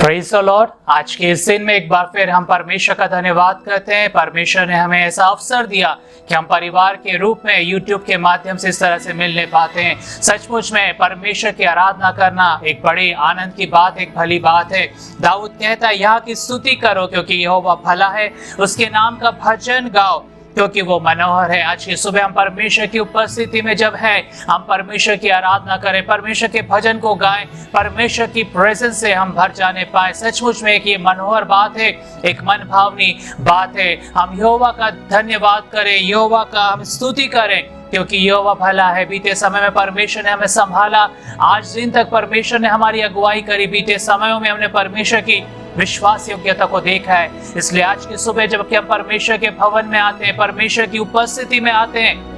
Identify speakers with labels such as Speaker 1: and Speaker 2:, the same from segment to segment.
Speaker 1: Praise the Lord. आज के इस दिन में एक बार फिर हम परमेश्वर का धन्यवाद करते हैं। परमेश्वर ने हमें ऐसा अवसर दिया कि हम परिवार के रूप में यूट्यूब के माध्यम से इस तरह से मिलने पाते हैं। सचमुच में परमेश्वर की आराधना करना एक बड़ी आनंद की बात, एक भली बात है। दाऊद कहता है, यहाँ की स्तुति करो क्योंकि यहोवा भला है, उसके नाम का भजन गाओ क्योंकि वो मनोहर है। आज की सुबह हम परमेश्वर की उपस्थिति में जब है, हम परमेश्वर की आराधना करें, परमेश्वर के भजन को गाएं, परमेश्वर की प्रेजेंस से हम भर जाने पाए। सचमुच में एक ये मनोहर बात है, एक मन भावनी बात है। हम यहोवा का धन्यवाद करें, यहोवा का हम स्तुति करें क्योंकि यहोवा भला है। बीते समय में परमेश्वर ने हमें संभाला, आज दिन तक परमेश्वर ने हमारी अगुवाई करी। बीते समयों में हमने परमेश्वर की विश्वास योग्यता को देखा है। इसलिए आज की सुबह जबकि हम परमेश्वर के भवन में आते हैं, परमेश्वर की उपस्थिति में आते हैं,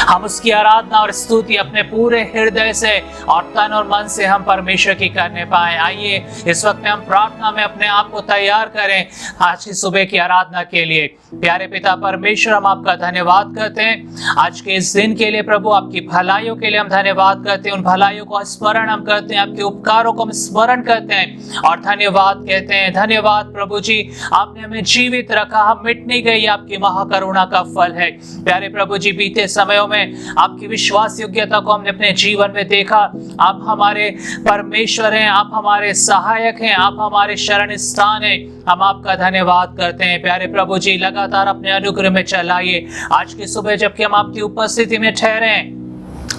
Speaker 1: हम उसकी आराधना और स्तुति अपने पूरे हृदय से और तन और मन से हम परमेश्वर की करने पाए। आइए इस वक्त में हम प्रार्थना में अपने आप को तैयार करें आज की सुबह की आराधना के लिए। प्यारे पिता परमेश्वर, हम आपका धन्यवाद करते हैं आज के इस दिन के लिए। प्रभु, आपकी भलाइयों के लिए हम धन्यवाद करते हैं। उन भलाइयों को स्मरण हम करते हैं, आपके उपकारों को हम स्मरण करते हैं और धन्यवाद कहते हैं। धन्यवाद प्रभु जी, आपने हमें जीवित रखा, हम मिट नहीं गए, आपकी महाकरुणा का फल है। प्यारे प्रभु जी, बीते समयों में आपकी विश्वास योग्यता को हमने अपने जीवन में देखा। आप हमारे परमेश्वर हैं, आप हमारे सहायक हैं, आप हमारे शरण स्थान हैं। हम आपका धन्यवाद करते हैं। प्यारे प्रभु जी, लगातार अपने अनुग्रह में चलाइए। आज की सुबह जबकि हम आपकी उपस्थिति में ठहरे हैं,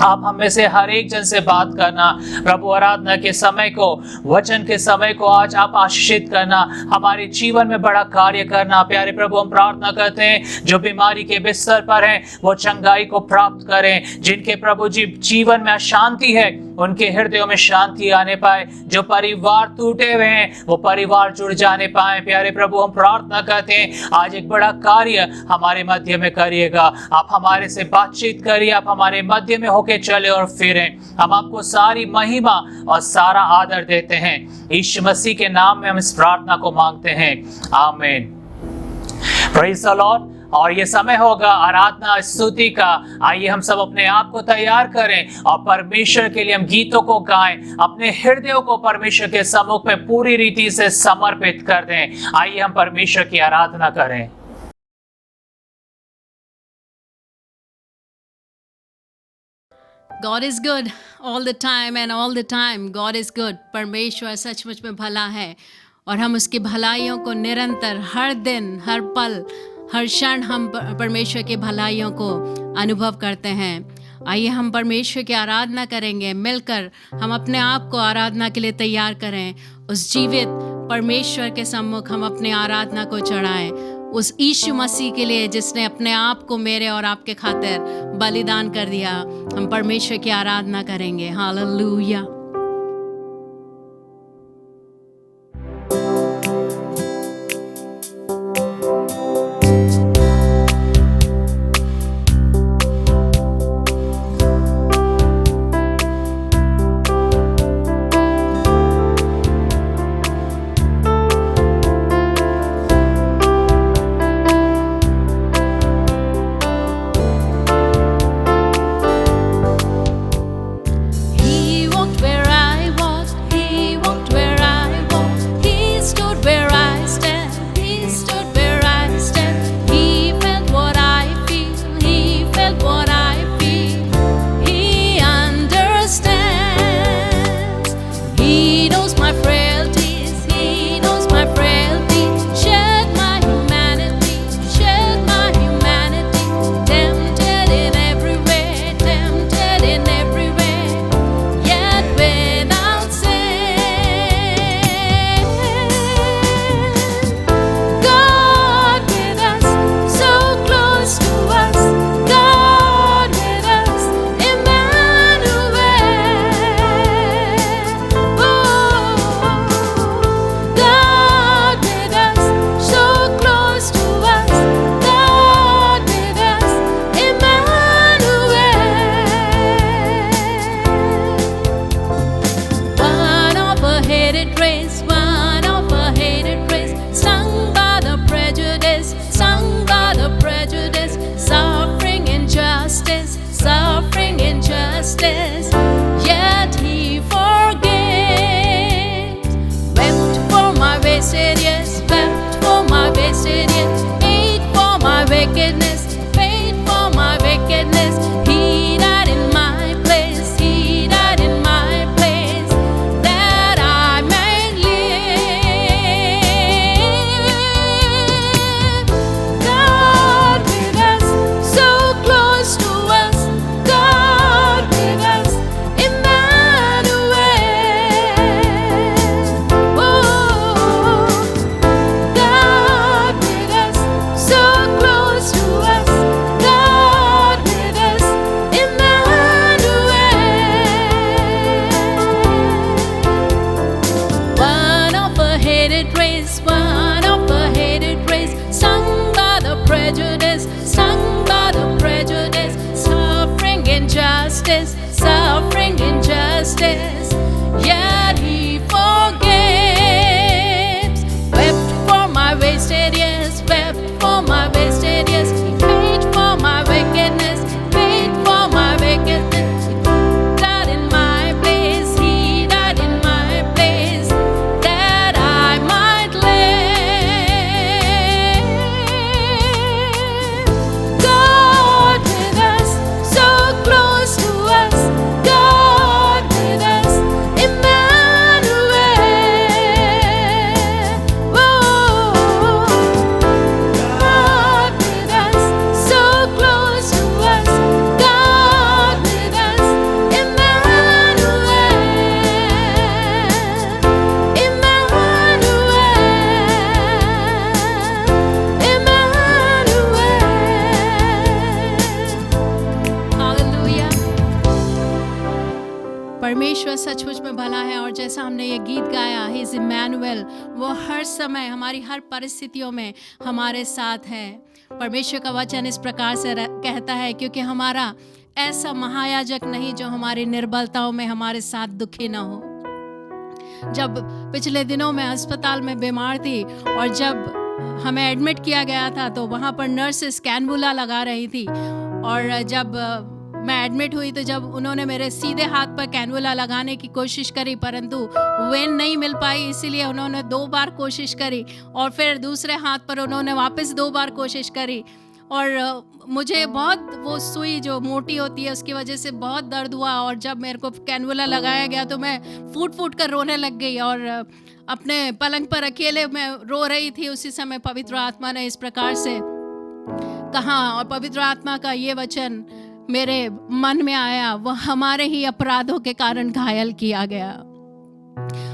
Speaker 1: आप हमें से हर एक जन से बात करना। प्रभु, आराधना के समय को, वचन के समय को आज आप आशीषित करना, हमारे जीवन में बड़ा कार्य करना। प्यारे प्रभु, हम प्रार्थना करते हैं जो बीमारी के बिस्तर पर हैं वो चंगाई को प्राप्त करें। जिनके प्रभु जी जीवन में अशांति है उनके हृदयों में शांति आने पाए। जो परिवार टूटे हुए हैं वो परिवार जुड़ जाने पाए। प्यारे प्रभु, हम प्रार्थना करते हैं आज एक बड़ा कार्य हमारे मध्य में करिएगा। आप हमारे से बातचीत करिए, आप हमारे मध्य में होके चले और फिरें। हम आपको सारी महिमा और सारा आदर देते हैं। यीशु मसीह के नाम में हम इस प्रार्थना को मांगते हैं, आमीन। Praise the Lord. और ये समय होगा आराधना स्तुति का। आइए हम सब अपने आप को तैयार करें और परमेश्वर के लिए हम गीतों को गाएं, अपने हृदयों को परमेश्वर के सम्मुख में पूरी रीति से समर्पित कर दें। आइए हम परमेश्वर की आराधना करें।
Speaker 2: God is good all the time and all the time God is good। परमेश्वर सचमुच में भला है और हम उसकी भलाइयों को निरंतर, हर दिन, हर पल, हर क्षण हम परमेश्वर की भलाइयों को अनुभव करते हैं। आइए हम परमेश्वर की आराधना करेंगे। मिलकर हम अपने आप को आराधना के लिए तैयार करें। उस जीवित परमेश्वर के सम्मुख हम अपनी आराधना को चढ़ाएं, उस यीशु मसीह के लिए जिसने अपने आप को मेरे और आपके खातिर बलिदान कर दिया। हम परमेश्वर की आराधना करेंगे। Hallelujah. He walked where justice, suffering injustice, yet he forgives. Wept for my wasted years, wept for my wasted years. He paid for my wickedness, paid for my wickedness. He died in my place, he died in my place, that I might live. God with us, so close to us. God with us, Emmanuel. Whoa. God with us, so close to us. God with us, Emmanuel. Hallelujah. परमेश्वर सचमुच में भला है, और जैसा हमने ये गीत गाया, ही इज इमैनुअल, वो हर समय हमारी हर परिस्थितियों में हमारे साथ है। परमेश्वर का वचन इस प्रकार से कहता है, क्योंकि हमारा ऐसा महायाजक नहीं जो हमारी निर्बलताओं में हमारे साथ दुखी ना हो। जब पिछले दिनों में अस्पताल में बीमार थी और जब हमें एडमिट किया गया था, तो वहाँ पर नर्सेस कैनबुला लगा रही थी, और जब मैं एडमिट हुई तो जब उन्होंने मेरे सीधे हाथ पर कैनवुला लगाने की कोशिश करी, परंतु वेन नहीं मिल पाई, इसीलिए उन्होंने 2 बार कोशिश करी, और फिर दूसरे हाथ पर उन्होंने वापस 2 बार कोशिश करी, और मुझे बहुत वो सुई जो मोटी होती है उसकी वजह से बहुत दर्द हुआ। और जब मेरे को कैनवुला लगाया गया तो मैं फूट फूट कर रोने लग गई, और अपने पलंग पर अकेले मैं रो रही थी। उसी समय पवित्र आत्मा ने इस प्रकार से कहा, और पवित्र आत्मा का ये वचन मेरे मन में आया, वह हमारे ही अपराधों के कारण घायल किया गया,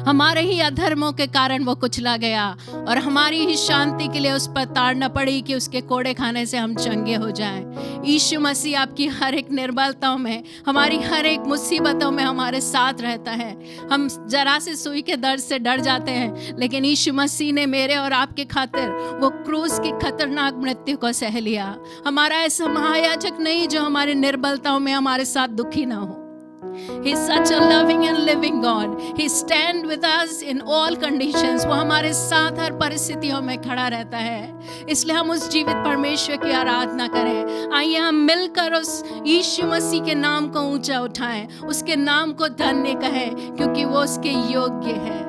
Speaker 2: हमारे ही अधर्मों के कारण वो कुचला गया, और हमारी ही शांति के लिए उस पर ताड़ना पड़ी कि उसके कोड़े खाने से हम चंगे हो जाएं। यीशु मसीह आपकी हर एक निर्बलताओं में, हमारी हर एक मुसीबतों में हमारे साथ रहता है। हम जरा से सुई के दर्द से डर जाते हैं, लेकिन यीशु मसीह ने मेरे और आपके खातिर वो क्रूस की खतरनाक मृत्यु को सह लिया। हमारा ऐसा महायाजक नहीं जो हमारी निर्बलताओं में हमारे साथ दुखी ना हो। He's such a loving and living God. He stands with us in all conditions. वो हमारे साथ हर परिस्थितियों में खड़ा रहता है। इसलिए हम उस जीवित परमेश्वर की आराधना करें। आइए हम मिलकर उस यीशु मसीह के नाम को ऊंचा उठाएं, उसके नाम को धन्य कहें, क्योंकि वो उसके योग्य है।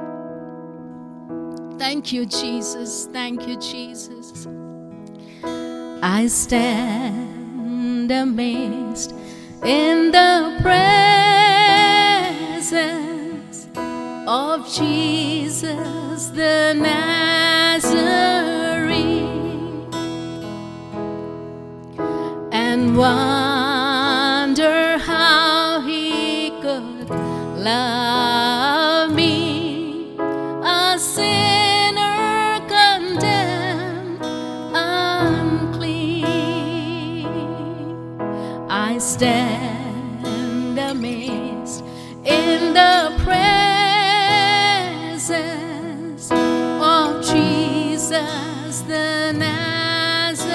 Speaker 2: Thank you, Jesus. Thank you, Jesus. I stand amazed in the presence of Jesus the Nazarene, and wonder how he could love me, a sinner condemned unclean. I stand amazed in the presence of Jesus the Nazarene,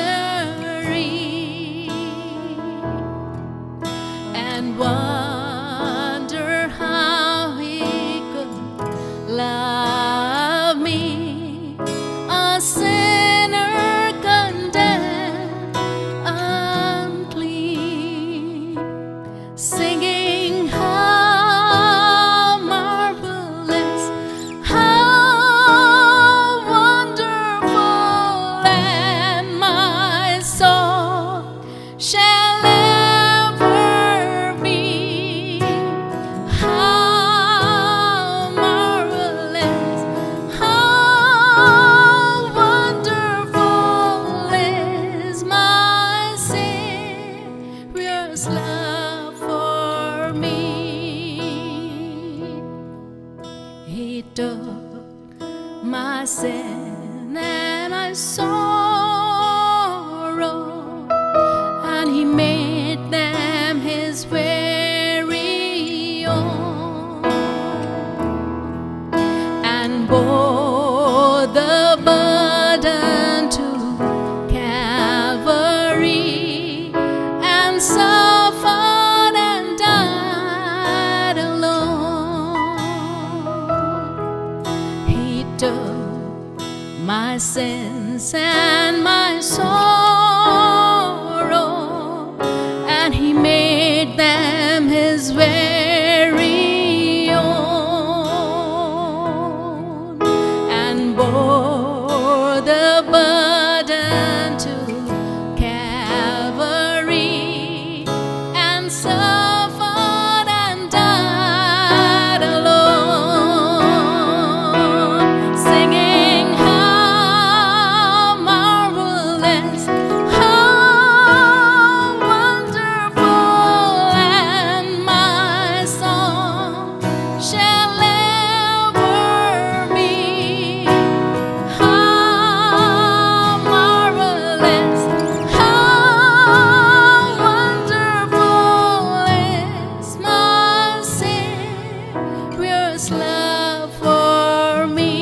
Speaker 2: and wonder how he could love me, a sinner condemned unclean, singing how marvelous, how wonderful, and my soul shall ever be. How marvelous, how wonderful is my Savior's love for me. He took my sin and my sorrow, and he made them his very own, and bore the burden to Calvary, and suffered and died sins and my sorrow, and He made them His very own, and bore the burden to Calvary, and suffered and died alone, singing how marvelous, how wonderful, and my song shall ever be. How marvelous, how wonderful is my Savior's love for me.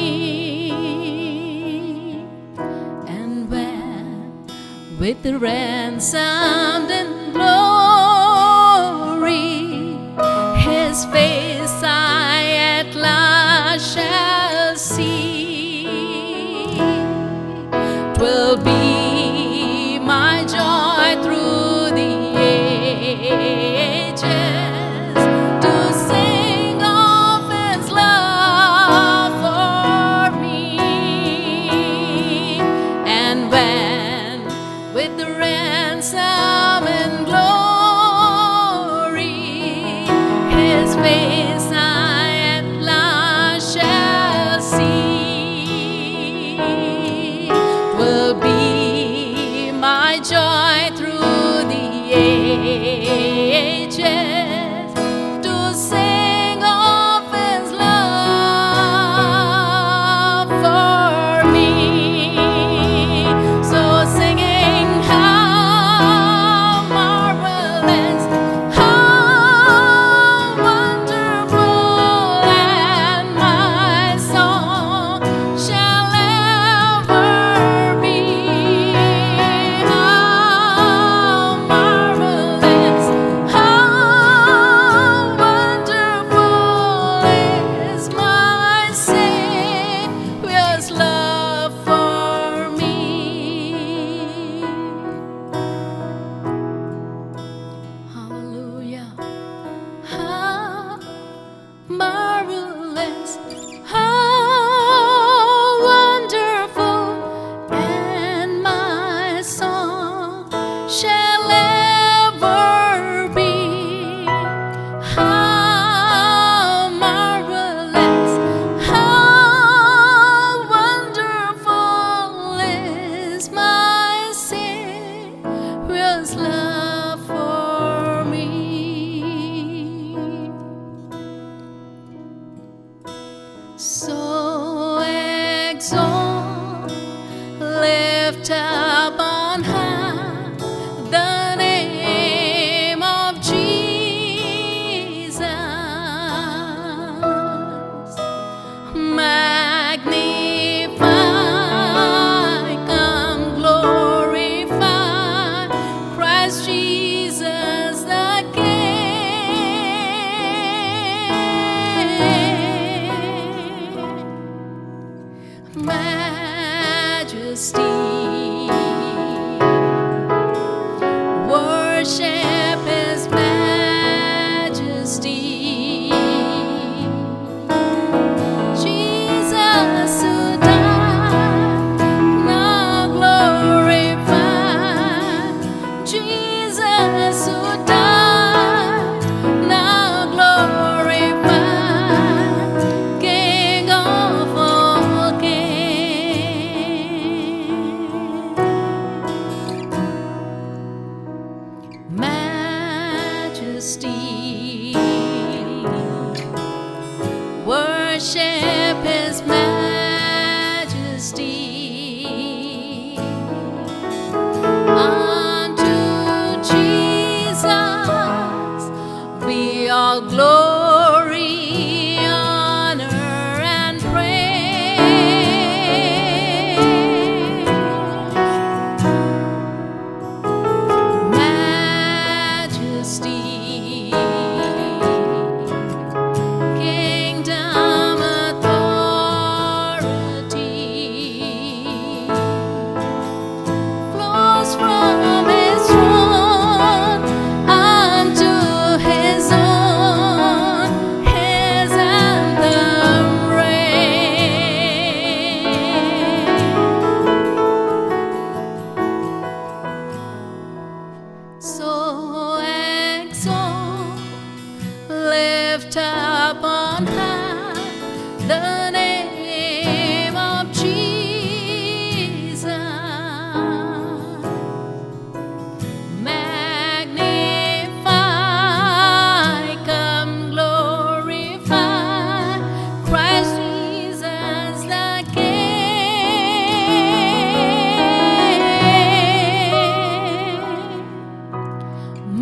Speaker 2: And when with the ransomed in glory His face I at last shall see, 'twill be my joy through the ages to sing of His love for me. And when with the ransom and glory His face I at last shall see, 'twill be my joy through the ages to sing of His love for me. So singing how marvelous, how wonderful, lift up on high the name of Jesus. Magnify, come glorify Christ Jesus the King.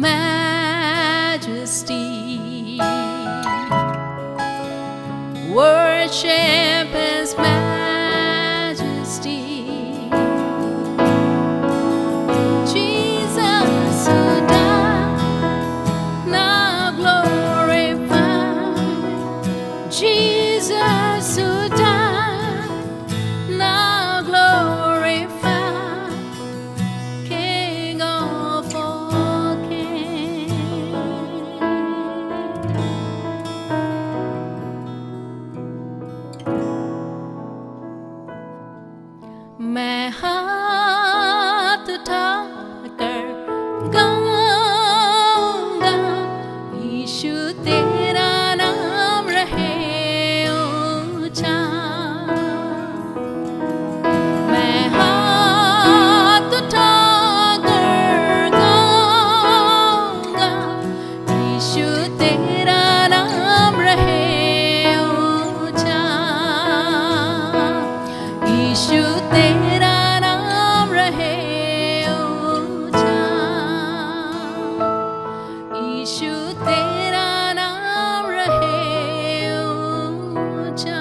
Speaker 2: Majesty, worship His majesty. Jesus who died, now glorified. Jesus who died, now glorified. King of all kings. मैं हाथ उठाकर गाऊंगा, यीशु तेरा नाम रहे ऊंचा। मैं हाथ उठाकर गाऊंगा, यीशु तेरा नाम रहे ऊंचा। यीशु तेरा नाम रहे ऊंचा। यीशु तेरा नाम रहे ऊंचा।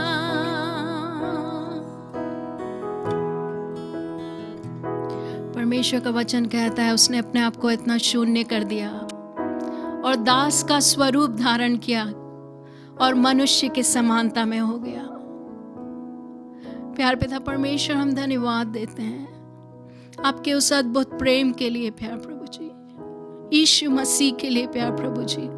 Speaker 2: परमेश्वर का वचन कहता है उसने अपने आप को इतना शून्य कर दिया और दास का स्वरूप धारण किया और मनुष्य के समानता में हो गया। प्यार पिता परमेश्वर, हम धन्यवाद देते हैं आपके उस अद्भुत प्रेम के लिए प्यार प्रभु जी, यीशु मसीह के लिए प्यार प्रभु जी,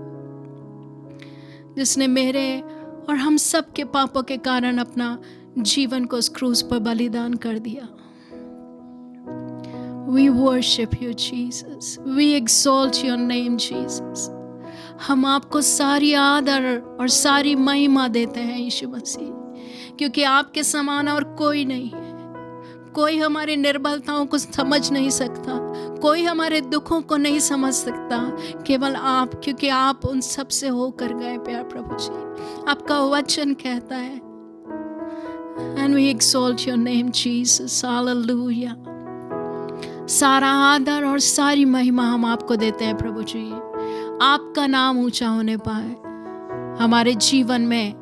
Speaker 2: जिसने मेरे और हम सब के पापों के कारण अपना जीवन को उस क्रूस पर बलिदान कर दिया। We worship you, Jesus. We exalt your name, Jesus. हम आपको सारी आदर और सारी महिमा देते हैं यीशु मसीह, क्योंकि आपके समान और कोई नहीं है। कोई हमारी निर्बलताओं को समझ नहीं सकता, कोई हमारे दुखों को नहीं समझ सकता, केवल आप, क्योंकि आप उन सब से होकर गए प्यार प्रभु जी। आपका वचन कहता है, and we exalt your name, Jesus. Hallelujah. सारा आदर और सारी महिमा हम आपको देते हैं प्रभु जी। आपका नाम ऊंचा होने पाए हमारे जीवन में,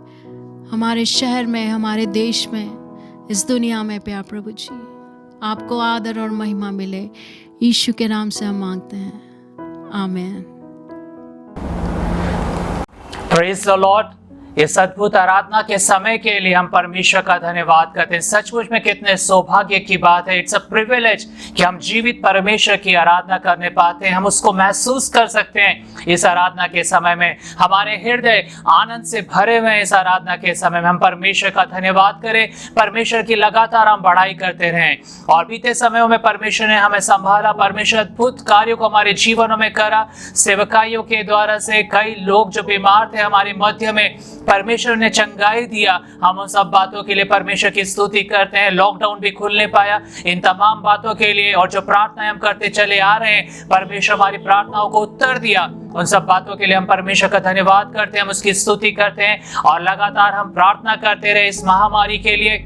Speaker 2: हमारे शहर में, हमारे देश में, इस दुनिया में प्यार प्रभु जी। आपको आदर और महिमा मिले, यीशु के नाम से हम मांगते हैं, आमीन।
Speaker 1: Praise the Lord. इस अद्भुत आराधना के समय के लिए हम परमेश्वर का धन्यवाद करते हैं। सचमुच में कितने सौभाग्य की बात है, इट्स अ प्रिविलेज कि हम जीवित परमेश्वर की आराधना करने पाते हैं, हम उसको महसूस कर सकते हैं। इस आराधना के समय में हमारे हृदय आनंद से भरे हुए हैं। इस आराधना के समय में हम परमेश्वर का धन्यवाद करें, परमेश्वर की लगातार हम बढ़ाई करते रहें। और बीते समयों में परमेश्वर ने हमें संभाला, परमेश्वर अद्भुत कार्यों को हमारे जीवनों में करा। सेवकाइयों के द्वारा से कई लोग जो बीमार थे हमारे मध्य में परमेश्वर ने चंगाई दिया। हम उन सब बातों के लिए परमेश्वर की स्तुति करते हैं। लॉकडाउन भी खुलने पाया, इन तमाम बातों के लिए और जो प्रार्थनाएं हम करते चले आ रहे हैं, परमेश्वर हमारी प्रार्थनाओं को उत्तर दिया। उन सब बातों के लिए हम परमेश्वर का धन्यवाद करते हैं, हम उसकी स्तुति करते हैं और लगातार हम प्रार्थना करते रहे इस महामारी के लिए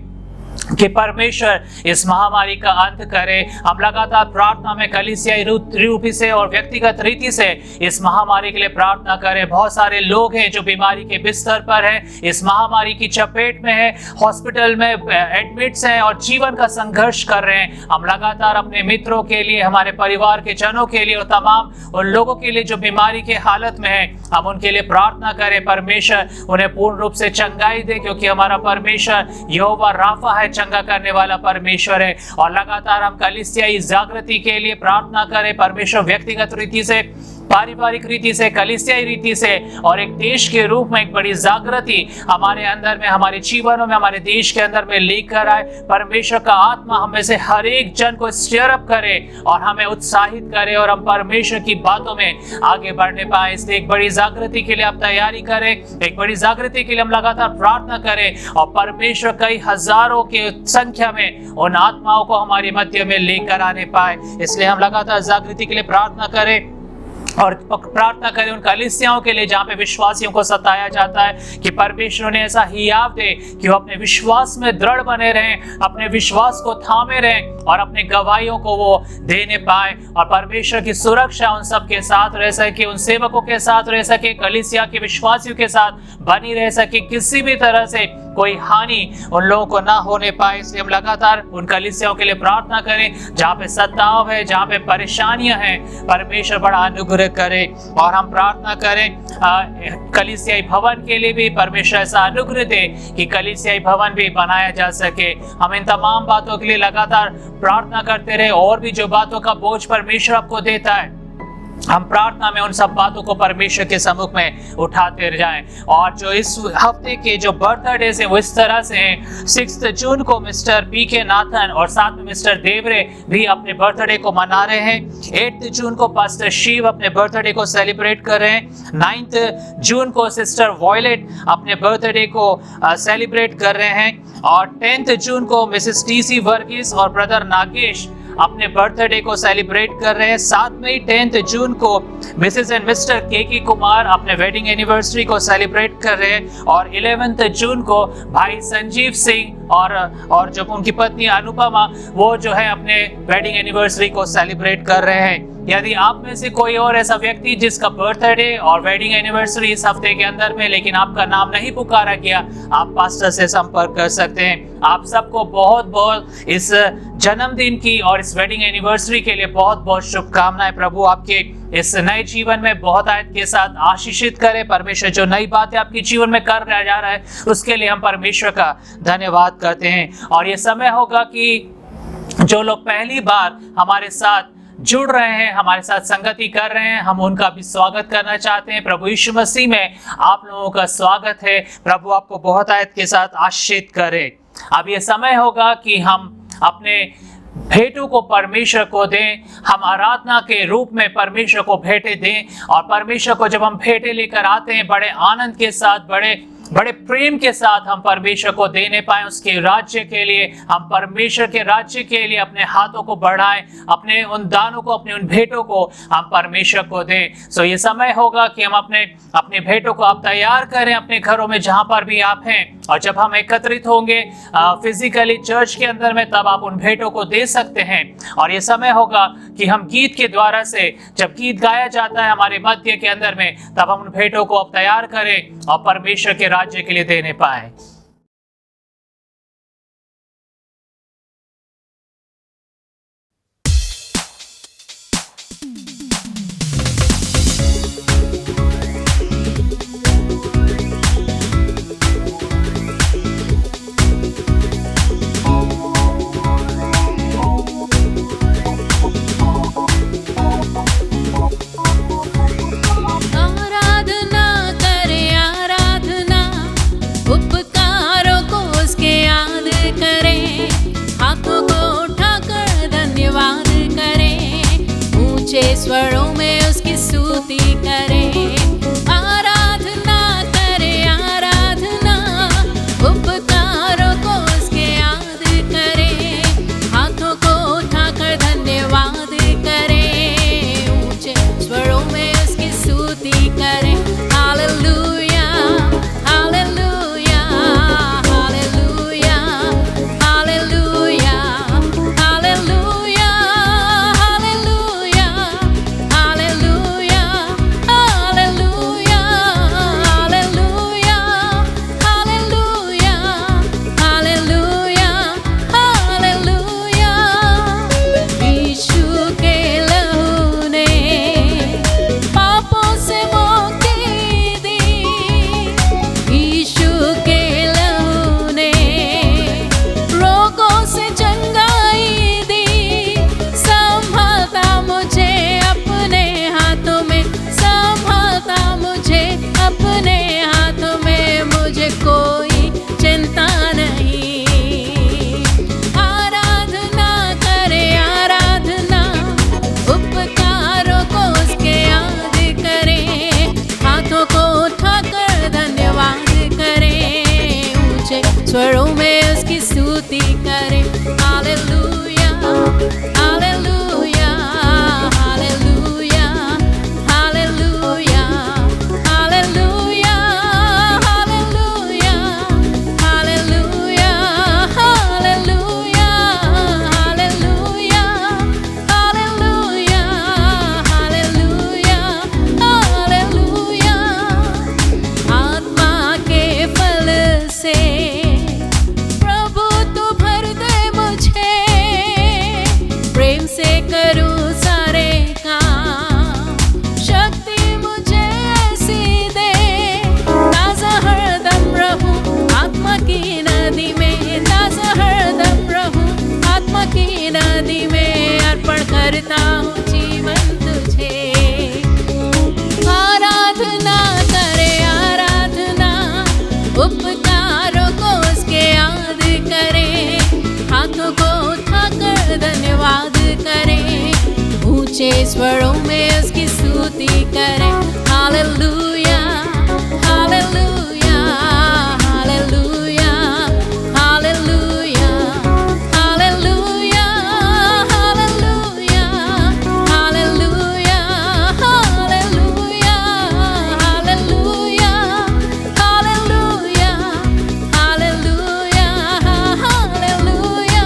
Speaker 1: कि परमेश्वर इस महामारी का अंत करे। हम लगातार प्रार्थना में कलीसियाई रूपी से और व्यक्तिगत रीति से इस महामारी के लिए प्रार्थना करें। बहुत सारे लोग हैं जो बीमारी के बिस्तर पर हैं, इस महामारी की चपेट में हैं, हॉस्पिटल में एडमिट्स हैं और जीवन का संघर्ष कर रहे हैं। हम लगातार अपने मित्रों के लिए, हमारे परिवार के जनों के लिए और तमाम उन लोगों के लिए जो बीमारी के हालत में हैं, हम उनके लिए प्रार्थना करें। परमेश्वर उन्हें पूर्ण रूप से चंगाई दे, क्योंकि हमारा परमेश्वर यहोवा राफा है, चंगा करने वाला परमेश्वर है। और लगातार हम कलीसियाई जागृति के लिए प्रार्थना करें। परमेश्वर व्यक्तिगत रीति से पारिवारिक रीति से, कलीसियाई रीति से और एक देश के रूप में एक बड़ी जागृति हमारे अंदर में, हमारे जीवनों में, हमारे देश के अंदर में लेकर आए। परमेश्वर का आत्मा हमें से हर एक जन को स्टीयर अप करे और हमें उत्साहित करे और हम परमेश्वर की बातों में आगे बढ़ने पाए। इसलिए एक बड़ी जागृति के लिए आप तैयारी करें, एक बड़ी जागृति के लिए हम लगातार प्रार्थना करें और परमेश्वर कई हजारों की संख्या में उन आत्माओं को हमारे मध्य में लेकर आने पाए। इसलिए हम लगातार जागृति के लिए प्रार्थना करें और प्रार्थना करें उन कलीसियाओं के लिए जहां पे विश्वासियों को सताया जाता है, कि परमेश्वर उन्हें ऐसा हियाव दे कि वो अपने विश्वास में दृढ़ बने रहें, अपने विश्वास को थामे रहें और अपने गवाहियों को वो देने पाए। और परमेश्वर की सुरक्षा उन सब के साथ रह सके, उन सेवकों के साथ रह सके, कलीसिया के विश्वासियों के साथ बनी रह सके, किसी भी तरह से कोई हानि उन लोगों को ना होने पाए। इसलिए हम लगातार उन कलीसियाओं के लिए प्रार्थना करें जहाँ पे सताव है, जहाँ पे परेशानियां हैं, परमेश्वर बड़ा अनुग्रह करे। और हम प्रार्थना करें कलीसियाई भवन के लिए भी, परमेश्वर ऐसा अनुग्रह दे कि कलीसियाई भवन भी बनाया जा सके। हम इन तमाम बातों के लिए लगातार प्रार्थना करते रहे और भी जो बातों का बोझ परमेश्वर आपको देता है, हम प्रार्थना में उन सब बातों को परमेश्वर के सम्मुख में उठाते जाएं। और जो इस हफ्ते के जो बर्थडे है वो इस तरह से हैं। 6 जून को मिस्टर पीके नाथन और साथ में मिस्टर देवरे भी अपने बर्थडे को मना रहे हैं। 8 जून को पास्टर शिव अपने बर्थडे को सेलिब्रेट कर रहे हैं। 9 जून को सिस्टर वॉयलेट अपने बर्थडे को सेलिब्रेट कर रहे हैं। और 10 जून को मिसेस टीसी वर्गीस और ब्रदर नागेश अपने बर्थडे को सेलिब्रेट कर रहे हैं। साथ में ही 10 जून को मिसेस एंड मिस्टर के कुमार अपने वेडिंग एनिवर्सरी को सेलिब्रेट कर रहे हैं। और 11 जून को भाई संजीव सिंह और जो उनकी पत्नी अनुपमा वो जो है अपने वेडिंग एनिवर्सरी को सेलिब्रेट कर रहे हैं। यदि आप में से कोई और ऐसा व्यक्ति जिसका बर्थडे और वेडिंग एनिवर्सरी इस हफ्ते के अंदर में लेकिन आपका नाम नहीं पुकारा गया, आप पास्टर से संपर्क कर सकते हैं। आप सबको बहुत बहुत इस जन्मदिन की और इस वेडिंग एनिवर्सरी के लिए बहुत बहुत शुभकामनाएं। प्रभु आपके इस नए जीवन में बहुत आयत के साथ आशीषित करे। परमेश्वर जो नई बातें आपके जीवन में कर जा रहा है उसके लिए हम परमेश्वर का धन्यवाद करते हैं। और ये समय होगा कि जो लोग पहली बार हमारे साथ जुड़ रहे हैं, हमारे साथ संगति कर रहे हैं, हम उनका भी स्वागत करना चाहते हैं। प्रभु यीशु मसीह में आप लोगों का स्वागत है। प्रभु आपको बहुत आयत के साथ आशीषित करे। अब ये समय होगा कि हम अपने भेंटों को परमेश्वर को दें, हम आराधना के रूप में परमेश्वर को भेंटें दें। और परमेश्वर को जब हम भेंटें लेकर आते हैं बड़े आनंद के साथ, बड़े प्रेम के साथ हम परमेश्वर को देने पाए। उसके राज्य के लिए, हम परमेश्वर के राज्य के लिए अपने हाथों को बढ़ाएं, अपने उन दानों को, अपने उन भेंटों को हम परमेश्वर को दें। सो ये समय होगा कि हम अपने भेंटों को आप तैयार करें अपने घरों में जहां पर भी आप हैं। और जब हम एकत्रित होंगे फिजिकली चर्च के अंदर में, तब आप उन भेंटों को दे सकते हैं। और ये समय होगा कि हम गीत के द्वारा से, जब गीत गाया जाता है हमारे मध्य के अंदर में, तब हम उन भेंटों को अब तैयार करें और परमेश्वर के राज्य के लिए देने पाए।
Speaker 2: आराधना करे आराधना, उपकार स्वरों में उसकी स्तुति करें। Hallelujah hallelujah hallelujah hallelujah hallelujah hallelujah hallelujah hallelujah hallelujah hallelujah hallelujah hallelujah. आत्मा के फल से प्रभु तू भर दे मुझे, प्रेम से करूं सारे काम, शक्ति मुझे ऐसी दे, ताज़ा हरदम रहूं आत्मा की नदी में, ताज़ा हरदम रहूं आत्मा की नदी में, अर्पण करता हूँ जीवन तुझे। आराधना करे आराधना, उपकारों को उसके याद करें, हाथों को उठाकर धन्यवाद करें, ऊंचे स्वरों में उसकी स्तुति करें। Hallelujah hallelujah hallelujah hallelujah hallelujah hallelujah hallelujah hallelujah hallelujah hallelujah hallelujah hallelujah.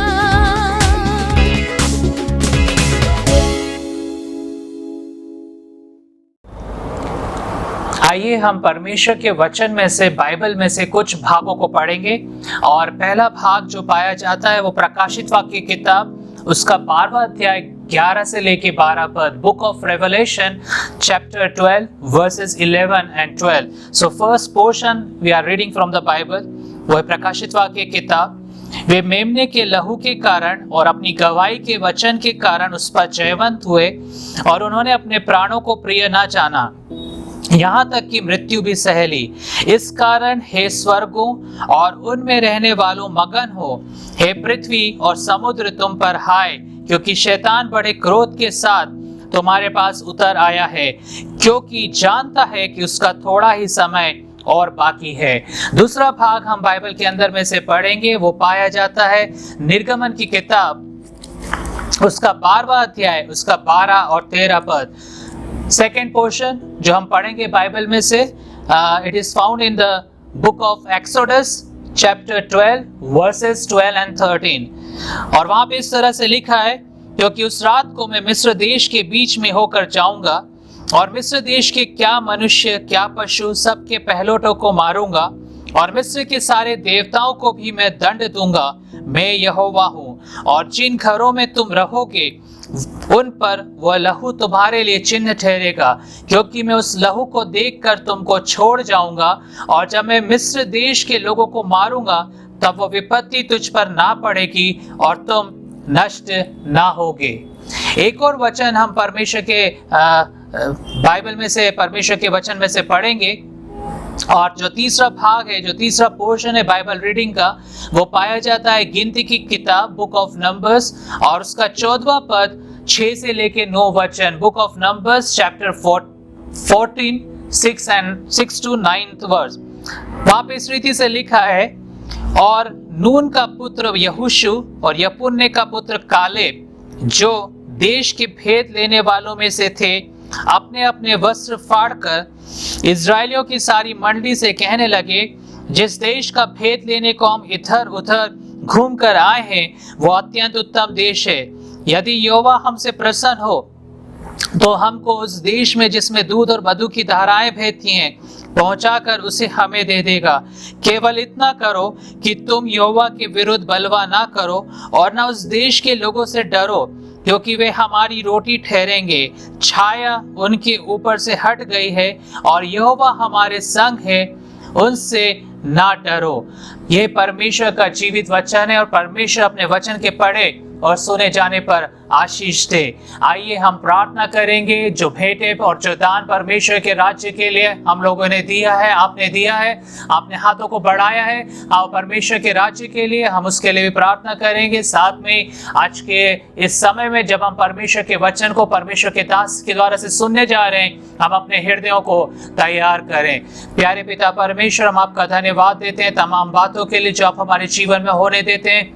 Speaker 1: आइए हम परमेश्वर के वचन में से, बाइबल में से कुछ भागों को पढ़ेंगे। और पहला भाग जो पाया जाता है वो प्रकाशित वाक्य की किताब, उसका 12वां अध्याय 11 से लेके 12 पद, book of revelation chapter 12 verses 11 and 12। So first portion we are reading from the Bible, वो है प्रकाशित वाक्य की किताब। वे मेमने के लहू के कारण और अपनी गवाही के वचन के कारण उस पर जयवंत हुए, और उन्होंने अपने प्राणों को प्रिय न जाना, यहाँ तक कि मृत्यु भी सह ली। इस कारण हे स्वर्गों और उनमें रहने वालों मगन हो, हे पृथ्वी और समुद्र तुम पर हाय, क्योंकि शैतान बड़े क्रोध के साथ तुम्हारे पास उतर आया है, क्योंकि जानता है कि उसका थोड़ा ही समय और बाकी है। दूसरा भाग हम बाइबल के अंदर में से पढ़ेंगे, वो पाया जाता है निर्गमन की किताब, उसका 12वां अध्याय, उसका 12 और 13 पद। सेकेंड पोर्शन जो हम पढ़ेंगे बाइबल में से, it is found in the book of exodus chapter 12 versus 12 and 13। और वहां पे इस तरह से लिखा है, क्योंकि उस रात को मैं मिस्र देश के बीच में होकर जाऊंगा, और मिस्र देश के क्या मनुष्य क्या पशु सबके पहलोटों को मारूंगा, और मिस्र के सारे देवताओं को भी मैं दंड दूंगा। मैं यहोवा हूँ। और जिन घरों में तुम रहोगे उन पर वह लहू तुम्हारे लिए चिन्ह ठहरेगा, क्योंकि मैं उस लहू को देखकर तुमको छोड़ जाऊंगा, और जब मैं मिस्र देश के लोगों को मारूंगा तब वो विपत्ति तुझ पर ना पड़ेगी और तुम नष्ट ना होगे। एक और वचन हम परमेश्वर के बाइबल में से, परमेश्वर के वचन में से पढ़ेंगे, और जो तीसरा भाग है, जो तीसरा पोर्शन है बाइबल रीडिंग का, वो पाया जाता है गिनती की किताब, बुक ऑफ नंबर्स, और उसका 14वां पद 6 से लेके 9 वचन, book of numbers chapter 14 6 to 9 verse. वहां पे इस रीति से लिखा है, और नून का पुत्र यहोशू और यपुन्ने का पुत्र कालेब, जो देश के भेद लेने वालों में से थे, अपने अपने वस्त्र फाड़कर इजराइलियों की सारी मंडली से कहने लगे, जिस देश का भेद लेने को हम इधर उधर घूम कर आए हैं वो अत्यंत उत्तम देश है। यदि यहोवा हमसे प्रसन्न हो तो हमको उस देश में जिसमें दूध और मधु की धाराएं बहती हैं पहुंचाकर उसे हमें दे देगा। केवल इतना करो कि तुम यहोवा के विरुद्ध बलवा ना करो और ना उस देश के लोगों से डरो, क्योंकि वे हमारी रोटी ठहरेंगे। छाया उनके ऊपर से हट गई है और यहोवा हमारे संग है, उनसे ना डरो। यह परमेश्वर का जीवित वचन है, और परमेश्वर अपने वचन के पढ़े और सुने जाने पर आशीष दे। आइए हम प्रार्थना करेंगे, जो भेंटे और जो दान परमेश्वर के राज्य के लिए हम लोगों ने दिया है, आपने दिया है, आपने हाथों को बढ़ाया है, आओ परमेश्वर के राज्य के लिए हम उसके लिए भी प्रार्थना करेंगे। साथ में आज के इस समय में जब हम परमेश्वर के वचन को परमेश्वर के दास के द्वारा से सुनने जा रहे हैं, हम अपने हृदयों को तैयार करें। प्यारे पिता परमेश्वर, हम आपका धन्यवाद देते हैं तमाम बातों के लिए जो आप हमारे जीवन में होने देते हैं।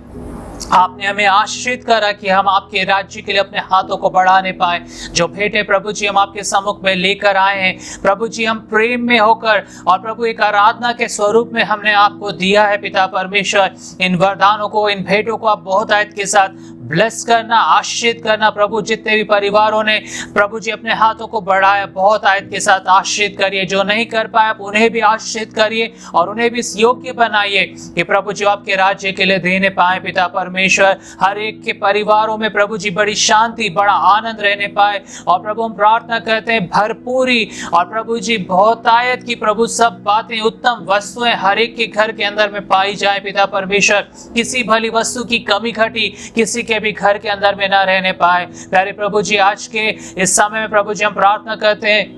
Speaker 1: आपने हमें आशीषित करा कि हम आपके राज्य के लिए अपने हाथों को बढ़ाने पाए। जो भेंटे प्रभु जी हम आपके सम्मुख में लेकर आए हैं, प्रभु जी हम प्रेम में होकर और प्रभु एक आराधना के स्वरूप में हमने आपको दिया है। पिता परमेश्वर, इन वरदानों को, इन भेंटों को आप बहुत आयत के साथ ब्लेस करना, आशीषित करना। प्रभु जितने भी परिवारों ने प्रभु जी अपने हाथों को बढ़ाया, बहुत आयत के साथ आशीषित करिए। जो नहीं कर पाए आप उन्हें भी आशीषित करिए और उन्हें भी योग्य बनाइए कि प्रभु जी आपके राज्य के लिए देने पाए। पिता परमेश्वर, हर एक के परिवारों में प्रभु जी बड़ी शांति, बड़ा आनंद रहने पाए। और प्रभु हम प्रार्थना करते हैं भरपूरी और प्रभु जी बहुत आयत की प्रभु सब बातें, उत्तम वस्तुएं हर एक के घर के अंदर में पाई जाए। पिता परमेश्वर, किसी भली वस्तु की कमी घटी किसी के भी घर के अंदर में ना रहने पाए। प्यारे प्रभु जी, आज के इस समय में प्रभु जी हम प्रार्थना करते हैं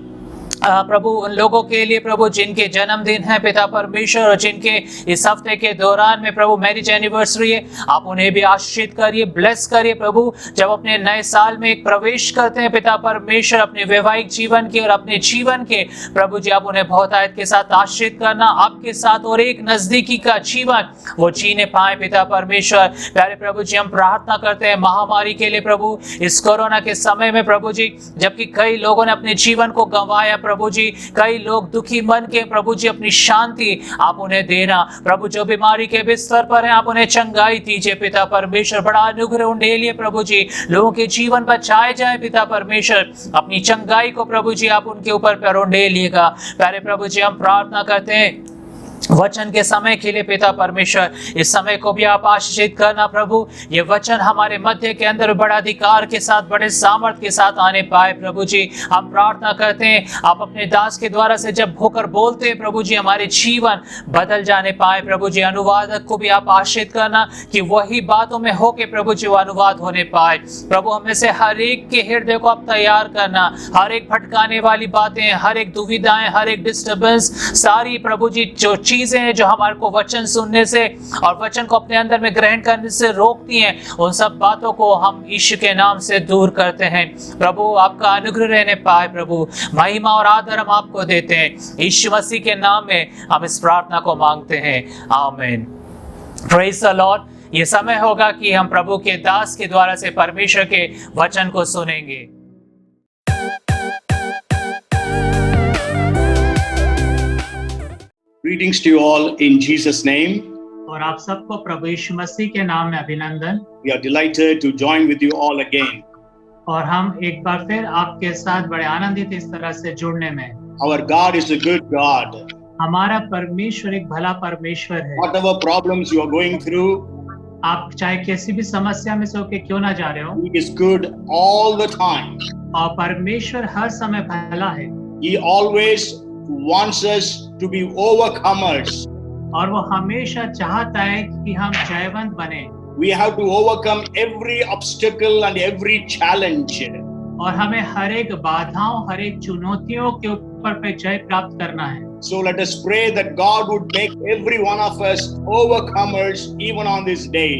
Speaker 1: प्रभु उन लोगों के लिए प्रभु जिनके जन्मदिन है पिता परमेश्वर, और जिनके इस हफ्ते के दौरान में प्रभु मैरिज एनिवर्सरी है, आप उन्हें भी आशीषित करिए, ब्लेस करिए। प्रभु जब अपने नए साल में एक प्रवेश करते हैं पिता परमेश्वर, अपने वैवाहिक जीवन के और अपने जीवन के, प्रभु जी आप उन्हें बहुत आयत के साथ आशीषित करना, आपके साथ और एक नजदीकी का जीवन वो जीने पाए। पिता परमेश्वर, प्यारे प्रभु जी हम प्रार्थना करते हैं महामारी के लिए प्रभु, इस कोरोना के समय में प्रभु जी, जबकि कई लोगों ने अपने जीवन को गंवाया प्रभु जी, कई लोग दुखी मन के प्रभु जी, अपनी शांति आप उन्हें देना। प्रभु जो बीमारी के बिस्तर पर है आप उन्हें चंगाई दीजिए। पिता परमेश्वर, बड़ा अनुग्रह उंडेलिए प्रभु जी, लोगों के जीवन पर छाए जाए। पिता परमेश्वर, अपनी चंगाई को प्रभु जी आप उनके ऊपर पर उंडेलिएगा। प्यारे प्रभु जी हम प्रार्थना करते हैं वचन के समय के लिए पिता परमेश्वर, इस समय को भी आप आशीषित करना प्रभु। ये वचन हमारे मध्य के अंदर बड़ा अधिकार के साथ, बड़े सामर्थ के साथ आने पाए। प्रभु जी हम प्रार्थना करते हैं आप अपने दास के द्वारा से जब होकर बोलते हैं प्रभु जी, हमारे जीवन बदल जाने पाए। प्रभु जी अनुवादक को भी आप आशीषित करना कि वही बातों में होके प्रभु जी वो अनुवाद होने पाए। प्रभु हमें से हर एक के हृदय को आप तैयार करना, हर एक भटकाने वाली बातें, हर एक दुविधाएं, हर एक डिस्टर्बेंस, सारी प्रभु जी जो चीजें हैं जो हमारे को वचन सुनने से और वचन को अपने अंदर में ग्रहण करने से रोकती हैं, उन सब बातों को हम यीशु के नाम से दूर करते हैं। प्रभु आपका अनुग्रह रहने पाए। प्रभु महिमा और आदर हम आपको देते हैं, यीशु मसीह के नाम में हम इस प्रार्थना को मांगते हैं, आमीन। Praise the Lord. ये समय होगा कि हम प्रभु के दास के द्वारा से परमेश्वर के वचन को सुनेंगे।
Speaker 3: Greetings to you all in Jesus' name.
Speaker 1: और आप सबको प्रभु यीशु मसीह के नाम में अभिनंदन।
Speaker 3: We are delighted to join with you all again.
Speaker 1: और हम एक बार फिर आपके साथ बड़े आनंदित इस तरह से जुड़ने में।
Speaker 3: Our God is a good God.
Speaker 1: हमारा परमेश्वर एक भला परमेश्वर है।
Speaker 3: Whatever problems you are going through,
Speaker 1: आप चाहे किसी भी समस्या में से होके क्यों ना जा रहे हो,
Speaker 3: He is good all the time.
Speaker 1: और परमेश्वर हर समय भला है।
Speaker 3: He always wants us to be overcomers.
Speaker 1: और वो हमेशा चाहता है कि हम जयवंत बने।
Speaker 3: We have to overcome every obstacle and every challenge.
Speaker 1: और हमें हर एक बाधाओं, हर एक चुनौतियों के ऊपर पे जय प्राप्त करना है।
Speaker 3: So let us pray that God would make every one of us overcomers even on this day.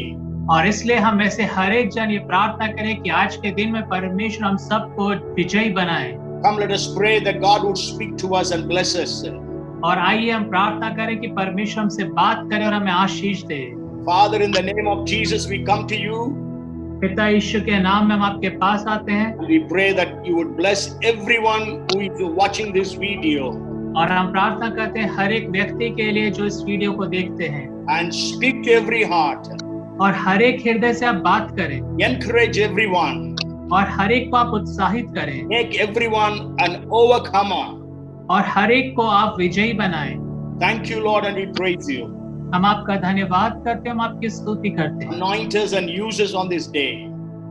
Speaker 1: और इसलिए हम में से हर एक जन ये प्रार्थना करें कि आज के दिन में परमेश्वर हम सबको विजयी बनाए।
Speaker 3: Come, let us pray that God would speak to us and bless us.
Speaker 1: और आइए हम प्रार्थना करें कि परमेश्वर हमसे बात करे और हमें आशीष दे।
Speaker 3: Father, in the name of Jesus, we come to you.
Speaker 1: पिता यीशु के नाम में हम आपके पास आते हैं।
Speaker 3: We pray that you would bless everyone who is watching this video.
Speaker 1: और हम प्रार्थना करते हैं हर एक व्यक्ति के लिए जो इस वीडियो को देखते हैं।
Speaker 3: And speak to every heart.
Speaker 1: और हर एक हृदय से आप बात करें।
Speaker 3: Encourage everyone.
Speaker 1: और हर एक को आप उत्साहित करें।
Speaker 3: Make everyone an overcomer.
Speaker 1: और हर एक को आप विजयी बनाएं।
Speaker 3: Thank you, Lord, and we praise you.
Speaker 1: हम आपका धन्यवाद करते हैं, हम आपकी स्तुति करते हैं।
Speaker 3: Anoint us and use us on this day.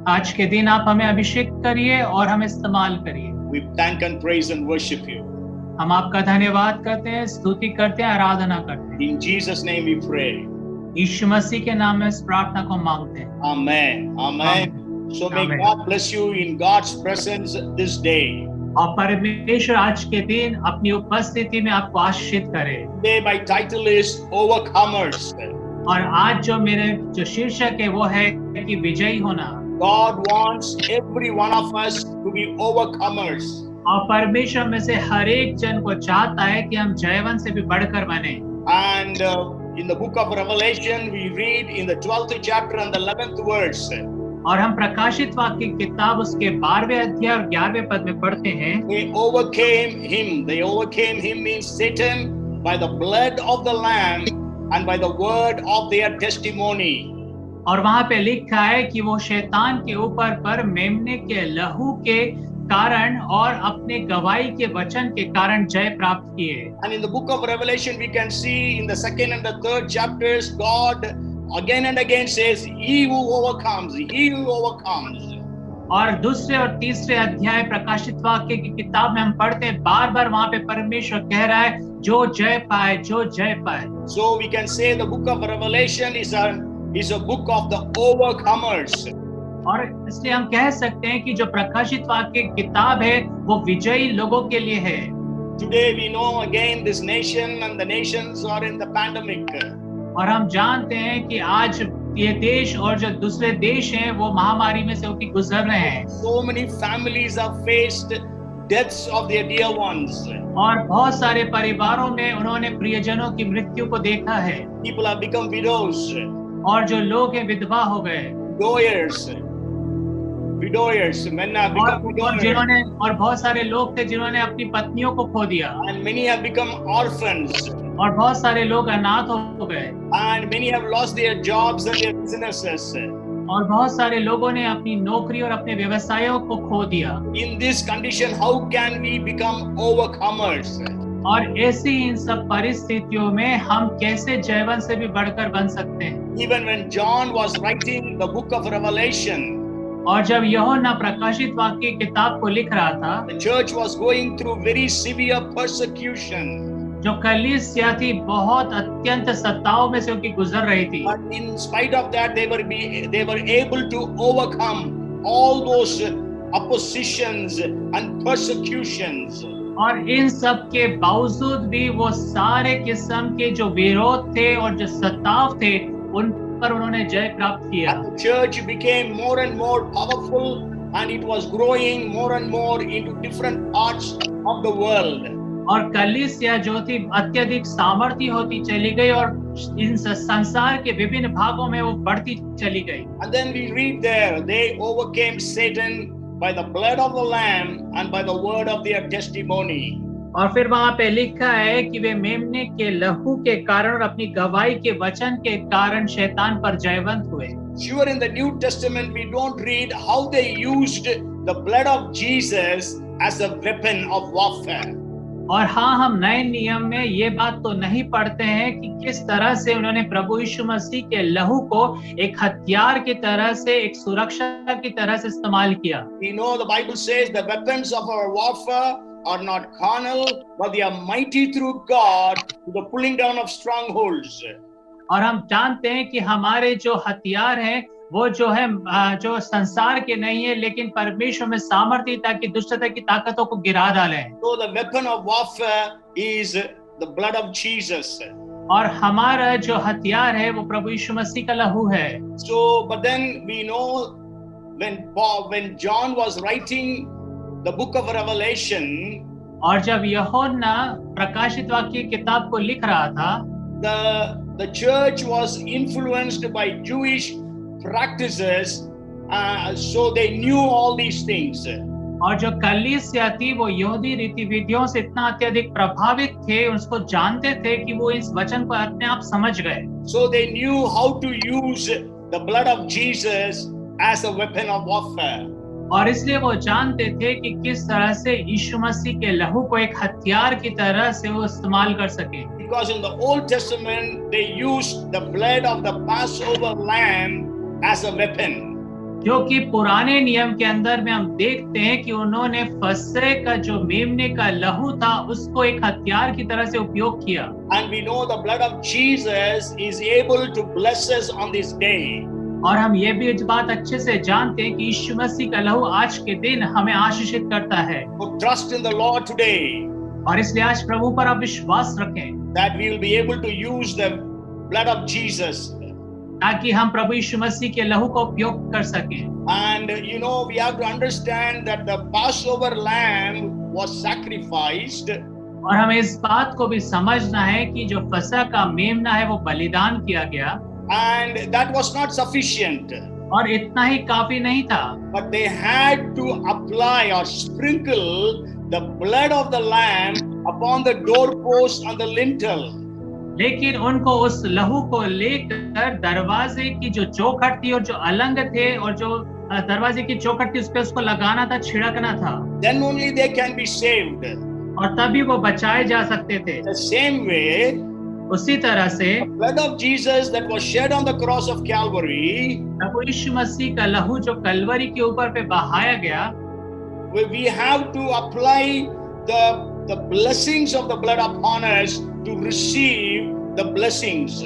Speaker 1: आज के दिन आप हमें अभिषेक करिए और हमें इस्तेमाल करिए।
Speaker 3: We thank and praise and worship you.
Speaker 1: हम आपका धन्यवाद करते हैं, स्तुति करते हैं, आराधना करते हैं।
Speaker 3: In Jesus' name we pray.
Speaker 1: यीशु मसीह के नाम में इस प्रार्थना को मांगते हैं।
Speaker 3: Amen. Amen. So may
Speaker 1: Amen.
Speaker 3: God bless you in God's presence this day.
Speaker 1: और परमेश्वर आज के दिन अपनी उपस्थिति में आपको आशीषित करे।
Speaker 3: Today my title is Overcomers.
Speaker 1: और आज जो शीर्षक है वो है कि विजयी होना।
Speaker 3: God wants every one of us to be overcomers.
Speaker 1: और परमेश्वर में से हर एक जन को चाहता है कि हम जयवंत से भी बढ़कर बने।
Speaker 3: And in the book of Revelation we read in the 12th chapter and the 11th verse.
Speaker 1: और हम प्रकाशित वाक्य की किताब उसके 12वें अध्याय और 11वें पद में पढ़ते हैं।
Speaker 3: They overcame him. They overcame him means Satan by the blood of the Lamb and by the word of their testimony.
Speaker 1: और वहां पे लिखा है कि वो शैतान के ऊपर पर मेमने के लहू के कारण और अपने गवाही के वचन के कारण जय प्राप्त किए।
Speaker 3: And in the book of Revelation we can see in the 2nd and the 3rd chapters God again and again says he who overcomes, he who overcomes.
Speaker 1: और दूसरे और तीसरे अध्याय प्रकाशित वाक्य की किताब में हम पढ़ते हैं बार-बार वहां पे परमेश्वर कह रहा है जो जय पाए, जो जय पाए।
Speaker 3: So we can say the book of Revelation is a book of the overcomers.
Speaker 1: और इसलिए हम कह सकते हैं कि जो प्रकाशित वाक्य की किताब है वो विजयी लोगों के लिए है।
Speaker 3: Today we know again this nation and the nations are in the pandemic.
Speaker 1: और हम जानते हैं कि आज ये देश और जो दूसरे देश हैं वो महामारी में से होकर गुजर रहे हैं।
Speaker 3: So many families have faced deaths of their dear ones.
Speaker 1: और बहुत सारे परिवारों में उन्होंने प्रियजनों की मृत्यु को देखा है।
Speaker 3: People have become widows.
Speaker 1: और जो लोग हैं विधवा हो गए।
Speaker 3: Widowers, men have become widowers.
Speaker 1: और बहुत सारे लोग थे जिन्होंने अपनी पत्नियों को खो दिया।
Speaker 3: And many have become orphans.
Speaker 1: और बहुत सारे लोग अनाथ हो गए।
Speaker 3: And many have lost their jobs and their businesses.
Speaker 1: और बहुत सारे लोगों ने अपनी नौकरी और अपने व्यवसायों को खो दिया।
Speaker 3: In this condition, how can we become overcomers?
Speaker 1: और ऐसी इन सब परिस्थितियों में हम कैसे जयवंत से भी बढ़कर बन सकते हैं?
Speaker 3: Even when John was writing the book of Revelation,
Speaker 1: और जब यूहन्ना प्रकाशित वाक्य की किताब को लिख रहा था,
Speaker 3: the church was going through very severe persecution.
Speaker 1: जो कलीसिया थी बहुत अत्यंत सताओं में से उनकी गुजर रही थी।
Speaker 3: But in spite of that, they were able to overcome all those oppositions and persecutions.
Speaker 1: और इन सब के बावजूद भी वो सारे किस्म के जो विरोध थे और जो सताव थे उन पर उन्होंने जय प्राप्त किया।
Speaker 3: And the church became more and more powerful and it was growing more and more into different parts of the world.
Speaker 1: और कलीसिया जो थी अत्यधिक सामर्थ्य होती चली गई और इन संसार के विभिन्न भागों में वो बढ़ती चली गई।
Speaker 3: And then we read there, they overcame Satan by the blood of the Lamb and by the word of their testimony.
Speaker 1: और फिर वहां पे लिखा है कि वे मेमने के लहू के कारण और अपनी गवाही के वचन के कारण शैतान पर जयवंत हुए।
Speaker 3: Sure, in the New Testament we don't read how they used the blood of Jesus as a weapon of warfare.
Speaker 1: और हाँ, हम नए नियम में ये बात तो नहीं पढ़ते हैं कि किस तरह से उन्होंने प्रभु यीशु मसीह के लहू को एक हथियार की तरह से, एक सुरक्षा की तरह से इस्तेमाल किया।
Speaker 3: We know the Bible says the weapons of our warfare are not carnal, but they are mighty through God to the pulling down of strongholds.
Speaker 1: और हम जानते हैं कि हमारे जो हथियार हैं वो जो है जो संसार के नहीं है लेकिन परमेश्वर में सामर्थ्य ताकि दुष्टता की ताकतों को गिरा डालें।
Speaker 3: So the weapon of warfare is the blood of Jesus.
Speaker 1: और हमारा जो हथियार है वो प्रभु यीशु मसीह का लहू है।
Speaker 3: So but then we know when John was writing the book of Revelation,
Speaker 1: और जब यूहन्ना प्रकाशित वाक्य किताब को लिख रहा था,
Speaker 3: the church was influenced by Jewish practices, so they knew all these things.
Speaker 1: और जो कलीसिया थी वो यहूदी रीति विधियों से इतना अत्यधिक प्रभावित थे, उसको जानते थे कि वो इस वचन को अपने आप समझ गए।
Speaker 3: So they knew how to use the blood of Jesus as a weapon of warfare.
Speaker 1: और इसलिए वो जानते थे कि किस तरह से यीशु मसीह के लहू को एक हथियार की तरह से वो इस्तेमाल कर सके।
Speaker 3: Because in the Old Testament they used the blood of the Passover lamb as a weapon.
Speaker 1: क्योंकि पुराने नियम के अंदर में हम देखते हैं कि उन्होंने फसह का जो मेमने का लहू था उसको एक हथियार की तरह से उपयोग किया।
Speaker 3: And we know the blood of Jesus is able to bless us on this day.
Speaker 1: और हम ये भी इस बात अच्छे से जानते हैं कि यीशु मसीह का लहू आज के दिन हमें आशीषित करता है।
Speaker 3: So trust in the Lord today
Speaker 1: और इसलिए आज प्रभु पर आप विश्वास रखें
Speaker 3: that we will be able to use the blood of Jesus.
Speaker 1: ताकि हम प्रभु यीशु मसीह के लहू का उपयोग कर सकें।
Speaker 3: And you know, we have to understand that the Passover lamb was sacrificed.
Speaker 1: और हमें इस बात को भी समझना है कि जो फसह का मेमना है वो बलिदान किया गया।
Speaker 3: And that was not sufficient.
Speaker 1: और इतना ही काफी नहीं था।
Speaker 3: But they had to apply or sprinkle the blood of the lamb upon the doorpost and the lintel.
Speaker 1: लेकिन उनको उस लहू को लेकर दरवाजे की जो चौखट थी और जो अलंग थे और जो दरवाजे की चौखट थी उस पे उसको लगाना था, छिड़कना था।
Speaker 3: Then only they can be saved.
Speaker 1: और तभी वो बचाए जा सकते थे।
Speaker 3: The same way,
Speaker 1: उसी तरह से
Speaker 3: the blood of Jesus that was shed on the cross of Calvary,
Speaker 1: प्रभु यीशु मसीह का लहू जो कलवरी के ऊपर पे बहाया गया,
Speaker 3: we have to apply the blessings of the blood upon us to receive the blessings.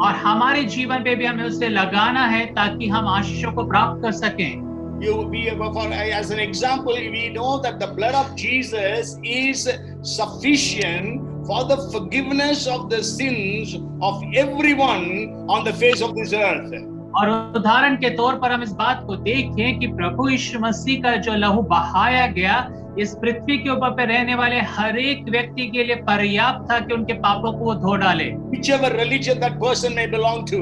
Speaker 1: और हमारे जीवन पे भी हमें उसे लगाना है ताकि हम आशीषों को प्राप्त कर सकें।
Speaker 3: As an example, we know that the blood of Jesus is sufficient for the forgiveness of the sins of everyone on the face of this earth.
Speaker 1: और उदाहरण के तौर पर हम इस बात को देखें कि प्रभु यीशु मसीह का जो लहू बहाया गया इस पृथ्वी के ऊपर पे रहने वाले हर एक व्यक्ति के लिए पर्याप्त था कि उनके पापों को वो धो डाले।
Speaker 3: Whichever religion that person may belong to,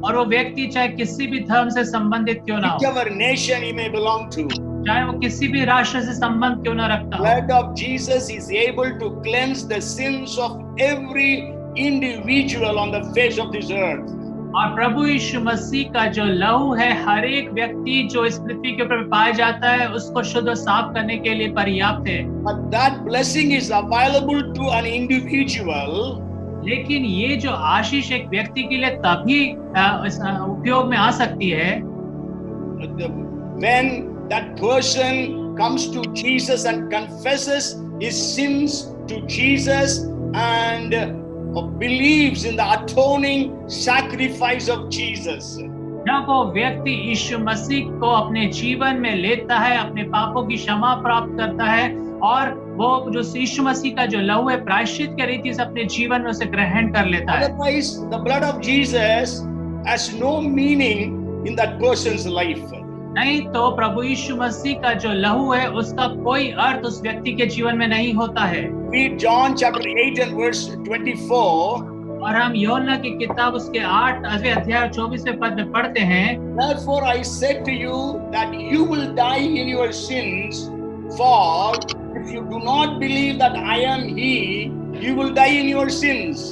Speaker 1: और वो व्यक्ति चाहे किसी भी धर्म से संबंधित क्यों ना हो,
Speaker 3: whichever nation he may belong to,
Speaker 1: चाहे वो किसी भी राष्ट्र से संबंध क्यों ना रखता हो,
Speaker 3: blood of Jesus is able to cleanse the sins of every individual on the face of this earth.
Speaker 1: और प्रभु यीशु मसीह का जो लहू है हर एक व्यक्ति जो इस पृथ्वी के ऊपर पाया जाता है उसको शुद्ध और साफ करने के लिए पर्याप्त है।
Speaker 3: But that blessing is available to an individual.
Speaker 1: लेकिन ये जो आशीष एक व्यक्ति के लिए तभी उपयोग में आ सकती है
Speaker 3: when that person comes to Jesus and confesses his sins to Jesus and believes in the atoning sacrifice of Jesus.
Speaker 1: जब वो व्यक्ति यीशु मसीह को अपने जीवन में लेता है, अपने पापों की क्षमा प्राप्त करता है और वो जो यीशु मसीह का जो लहू है प्रायश्चित के रीति से अपने जीवन में उसे ग्रहण कर लेता है।
Speaker 3: Otherwise, the blood of Jesus has no meaning in that person's life.
Speaker 1: नहीं तो प्रभु यीशु मसीह का जो लहू है उसका कोई अर्थ उस व्यक्ति के जीवन में नहीं होता है।
Speaker 3: Read John chapter 8 and verse 24.
Speaker 1: और हम योहन्ना की किताब उसके 8वें अध्याय 24वें पद में पढ़ते हैं,
Speaker 3: Therefore I said to you that you will die in your sins, for if you do not believe that I am He, you will die in your sins.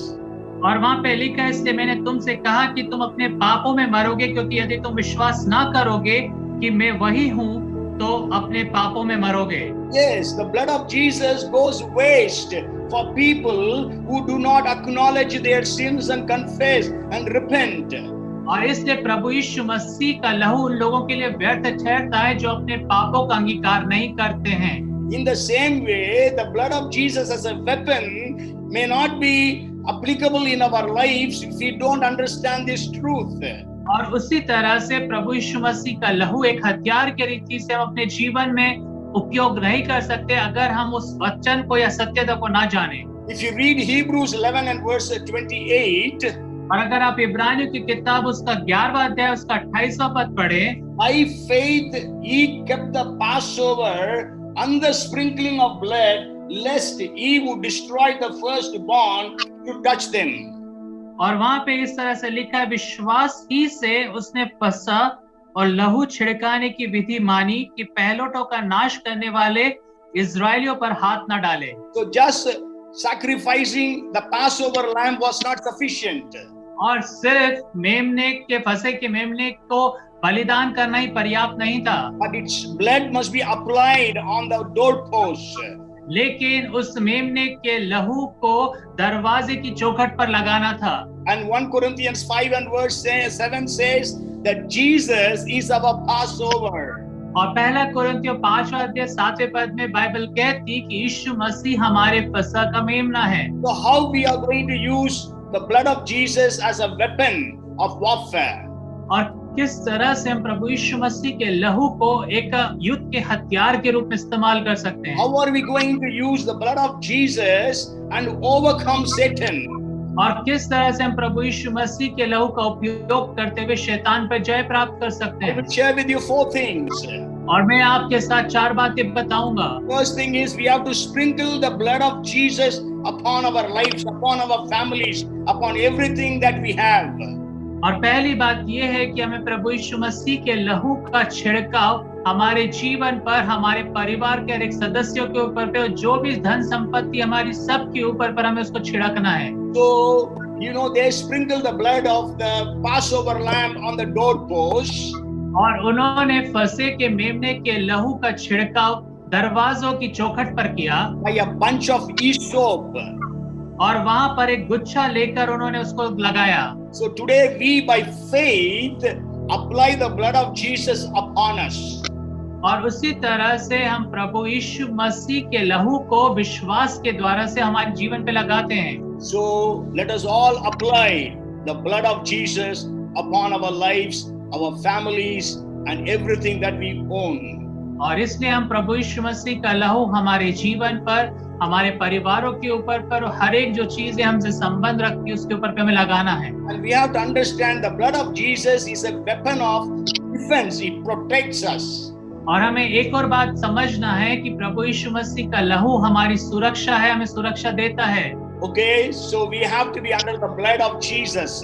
Speaker 1: और वहाँ पे लिखा है इसलिए मैंने तुमसे कहा कि तुम अपने पापों में मरोगे, क्योंकि यदि तुम विश्वास ना करोगे कि मैं वही हूँ तो अपने पापों में मरोगे।
Speaker 3: Yes, the blood of Jesus goes waste for people who do not acknowledge their sins and confess and repent.
Speaker 1: और इसलिए प्रभु यीशु मसीह का लहू उन लोगों के लिए व्यर्थ ठहरता है जो अपने पापों का अंगीकार नहीं करते हैं।
Speaker 3: In the same way, the blood of Jesus as a weapon may not be applicable in our lives if we don't understand this truth.
Speaker 1: और उसी तरह से प्रभु यीशु मसीह का लहू एक हथियार के रीति से हम अपने जीवन में उपयोग नहीं कर सकते अगर हम उस वचन को या सत्यता को ना जाने।
Speaker 3: If you read Hebrews 11 and verse 28,
Speaker 1: और अगर आप इब्रानियों की किताब उसका 11वां अध्याय उसका 28वां पद पढ़े,
Speaker 3: by faith ye kept the Passover and the sprinkling of blood, lest he who destroyed the firstborn to touch them.
Speaker 1: और वहां पे इस तरह से लिखा है, विश्वास ही से उसने फसह और लहू छिड़काने की विधि मानी कि पहलोटों का नाश करने वाले इजराइलियों पर हाथ न डाले।
Speaker 3: So just sacrificing the Passover lamb was not sufficient.
Speaker 1: और सिर्फ मेमने के फसह के मेमने को बलिदान करना ही पर्याप्त नहीं था,
Speaker 3: But its blood must be applied on the doorposts.
Speaker 1: लेकिन उस मेमने के लहू को दरवाजे की चौखट पर लगाना था।
Speaker 3: And 1 Corinthians 5 and verse 7 says that Jesus is our Passover.
Speaker 1: और पहला कोरिन्थियों 5वां अध्याय 7वें पद में बाइबल कहती कि यीशु मसीह हमारे फसह का मेमना है।
Speaker 3: So how we are going to use the blood of Jesus as a weapon of warfare?
Speaker 1: और किस तरह से हम प्रभु यीशु मसीह के लहू को एक युद्ध के हथियार के रूप में इस्तेमाल कर सकते हैं?
Speaker 3: How are we going to use the blood of Jesus and overcome Satan?
Speaker 1: और किस तरह से हम प्रभु यीशु मसीह के लहू का उपयोग करते हुए शैतान पर जय प्राप्त कर सकते
Speaker 3: I
Speaker 1: हैं?
Speaker 3: will share with you 4 things.
Speaker 1: और मैं आपके साथ 4 बातें बताऊंगा।
Speaker 3: First thing is we have to sprinkle the blood of Jesus upon our lives, upon our families, upon everything that we have.
Speaker 1: और पहली बात यह है कि हमें प्रभु यीशु मसीह के लहू का छिड़काव हमारे जीवन पर, हमारे परिवार के हर एक सदस्यों के ऊपर पे, और जो भी धन संपत्ति हमारी सबके ऊपर पर हमें उसको छिड़कना है।
Speaker 3: So, you know, they sprinkle the blood of the Passover lamb on the doorposts.
Speaker 1: और उन्होंने फसह के मेमने के लहू का छिड़काव दरवाजों की चौखट पर किया
Speaker 3: By a bunch of hyssop.
Speaker 1: और वहां पर एक गुच्छा लेकर उन्होंने उसको लगाया।
Speaker 3: So today we by faith apply the blood of Jesus upon us.
Speaker 1: और उसी तरह से हम प्रभु यीशु मसीह के लहू को विश्वास के द्वारा से हमारे जीवन पे लगाते हैं।
Speaker 3: So let us all apply the blood of Jesus upon our lives, our families, and everything that we own.
Speaker 1: और इसलिए हम प्रभु यीशु मसीह का लहू हमारे जीवन पर, हमारे परिवारों के ऊपर पर, और हर एक जो चीजें हमसे संबंध रखती है उसके ऊपर पे हमें लगाना है।
Speaker 3: And we have to understand the blood of Jesus is a weapon of defense. It protects us.
Speaker 1: और हमें एक और बात समझना है कि प्रभु यीशु मसीह का लहू हमारी सुरक्षा है, हमें सुरक्षा देता है।
Speaker 3: Okay, so we have to be under the blood of Jesus.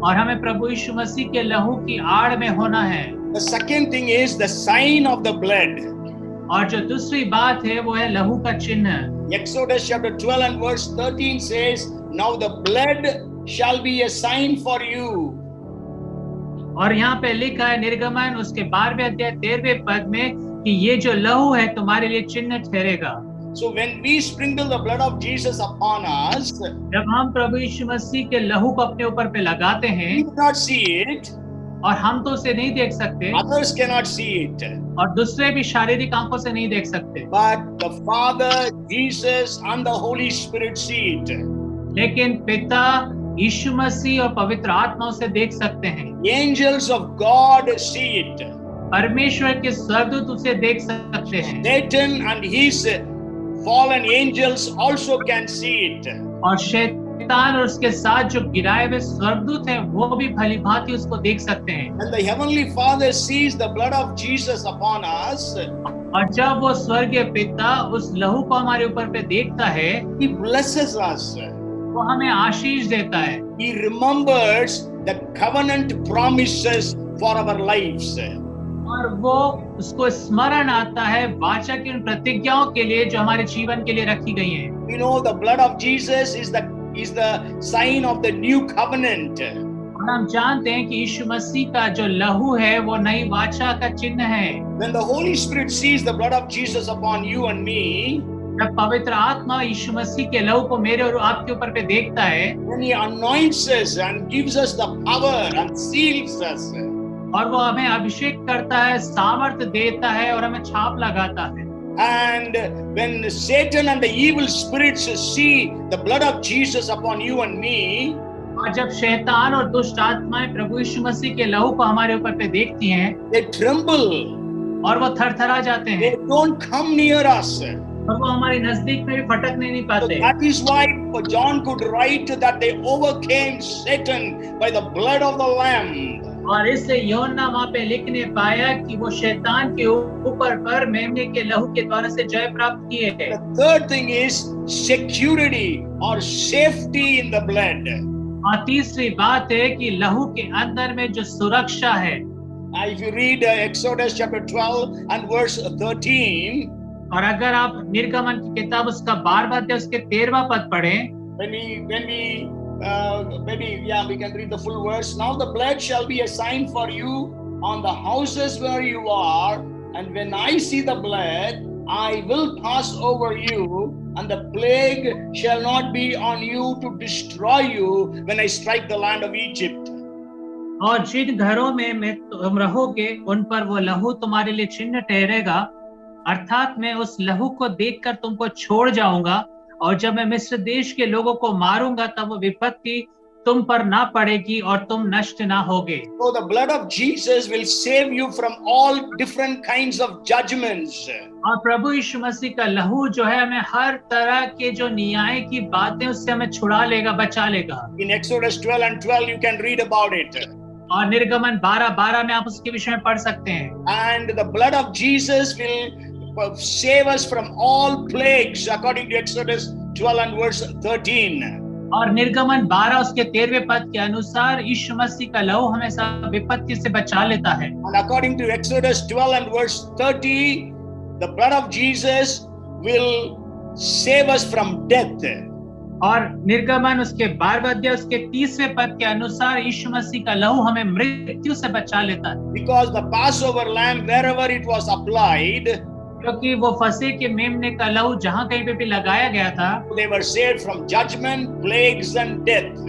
Speaker 1: और हमें प्रभु यीशु मसीह के लहू की आड़ में होना है।
Speaker 3: The second thing is the sign of the blood.
Speaker 1: और जो दूसरी बात है वो है लहू का चिन्ह।
Speaker 3: Exodus chapter 12 and verse 13 says, "Now the blood shall be a sign for you."
Speaker 1: और यहाँ पे लिखा है निर्गमन उसके 12वें अध्याय 13वें पद में कि ये जो लहू है तुम्हारे लिए चिन्ह ठहरेगा।
Speaker 3: So when we sprinkle the blood of Jesus upon us,
Speaker 1: जब हम प्रभु यीशु मसीह के लहू को अपने ऊपर पे लगाते हैं,
Speaker 3: we cannot see it,
Speaker 1: और हम तो उसे नहीं देख सकते,
Speaker 3: others cannot see it,
Speaker 1: और दूसरे भी शारीरिक आंखों से नहीं देख सकते,
Speaker 3: but the Father, Jesus, and the Holy Spirit see it.
Speaker 1: लेकिन पिता, यीशु मसीह और पवित्र आत्मा उसे देख सकते हैं।
Speaker 3: The angels of God see it.
Speaker 1: परमेश्वर के स्वर्गदूत उसे देख सकते हैं।
Speaker 3: Satan and his fallen angels also can see it.
Speaker 1: और शैतान और उसके साथ जो गिराए हुए स्वर्गदूत हैं वो भी भली भांति उसको देख सकते हैं।
Speaker 3: And the heavenly Father sees the blood of Jesus upon us.
Speaker 1: और जब वो स्वर्गीय पिता उस लहू को हमारे ऊपर पे देखता है,
Speaker 3: He blesses us.
Speaker 1: वो हमें आशीष देता है।
Speaker 3: He remembers the covenant promises for our lives.
Speaker 1: और वो उसको स्मरण आता है वाचा की उन प्रतिज्ञाओं के लिए जो हमारे जीवन के लिए रखी गई हैं।
Speaker 3: You know, the blood of Jesus is the sign of the new covenant.
Speaker 1: और हम जानते हैं कि यीशु मसीह का जो लहू है वो नई वाचा का चिन्ह है।
Speaker 3: When the Holy Spirit sees the blood of Jesus upon you and me,
Speaker 1: जब पवित्र आत्मा यीशु मसीह के लहू को मेरे और आपके ऊपर पे देखता है,
Speaker 3: when He anoints us and gives us the power and seals us,
Speaker 1: और वो हमें अभिषेक करता है, सामर्थ्य देता है और हमें छाप लगाता है।
Speaker 3: and when Satan and the evil spirits see the blood of Jesus upon you and me,
Speaker 1: और जब शैतान और दुष्ट आत्माएं प्रभु यीशु मसीह के लहू को हमारे ऊपर पे देखती हैं,
Speaker 3: they tremble.
Speaker 1: और वो थरथरा जाते हैं,
Speaker 3: They don't come near us.
Speaker 1: और वो हमारे नजदीक में भी फटकने नहीं
Speaker 3: So
Speaker 1: पाते।
Speaker 3: that is why John could write that they overcame Satan by the blood of the Lamb.
Speaker 1: और इससे यूहन्ना वहाँ पे लिखने पाया कि वो शैतान के ऊपर पर मेमने के लहू के द्वारा से जय प्राप्त किए हैं।
Speaker 3: The third thing is security or safety in the blood.
Speaker 1: और तीसरी बात है कि लहू के अंदर में जो सुरक्षा है।
Speaker 3: If you read Exodus chapter 12 and verse 13,
Speaker 1: और अगर आप निर्गमन की किताब उसका 12वां अध्याय उसके 13वां पद पढ़ें,
Speaker 3: we can read the full verse. Now the blood shall be a sign for you on the houses where you are, and when I see the blood, I will pass over you, and the plague shall not be on you to destroy you when I strike the land of Egypt.
Speaker 4: और जिन घरों में तुम रहोगे उन पर वो लहू तुम्हारे लिए चिन्ह ठहरेगा, अर्थात मैं उस लहू को देखकर तुमको छोड़ जाऊंगा, और जब मैं मिस्र देश के लोगों को मारूंगा तब वो विपत्ति तुम पर ना पड़ेगी और तुम नष्ट ना होगे।
Speaker 3: So the blood of Jesus will save you from all different kinds of judgments.
Speaker 4: और प्रभु यीशु मसीह का लहू जो है हमें हर तरह के जो न्याय की बातें उससे हमें छुड़ा लेगा, बचा लेगा।
Speaker 3: In Exodus 12 and 12 you can read about it.
Speaker 4: और निर्गमन 12:12 में आप उसके विषय में पढ़ सकते हैं।
Speaker 3: And the blood of Jesus will save us from all plagues according to Exodus 12 and verse 13.
Speaker 4: और निर्गमन 12 उसके 13वें पद के अनुसार यीशु मसीह का लहू हमें सब विपत्ति से बचा लेता है।
Speaker 3: And according to Exodus 12 and verse 30, the blood of Jesus will save us from death.
Speaker 4: और निर्गमन उसके 12वें अध्याय उसके 30वें पद के अनुसार यीशु मसीह का लहू हमें मृत्यु से बचा लेता है।
Speaker 3: Because the Passover lamb, wherever it was applied,
Speaker 4: क्योंकि वो फसह के मेमने का लहू जहाँ कहीं पे भी लगाया गया था,
Speaker 3: they were saved from judgment, plagues and death.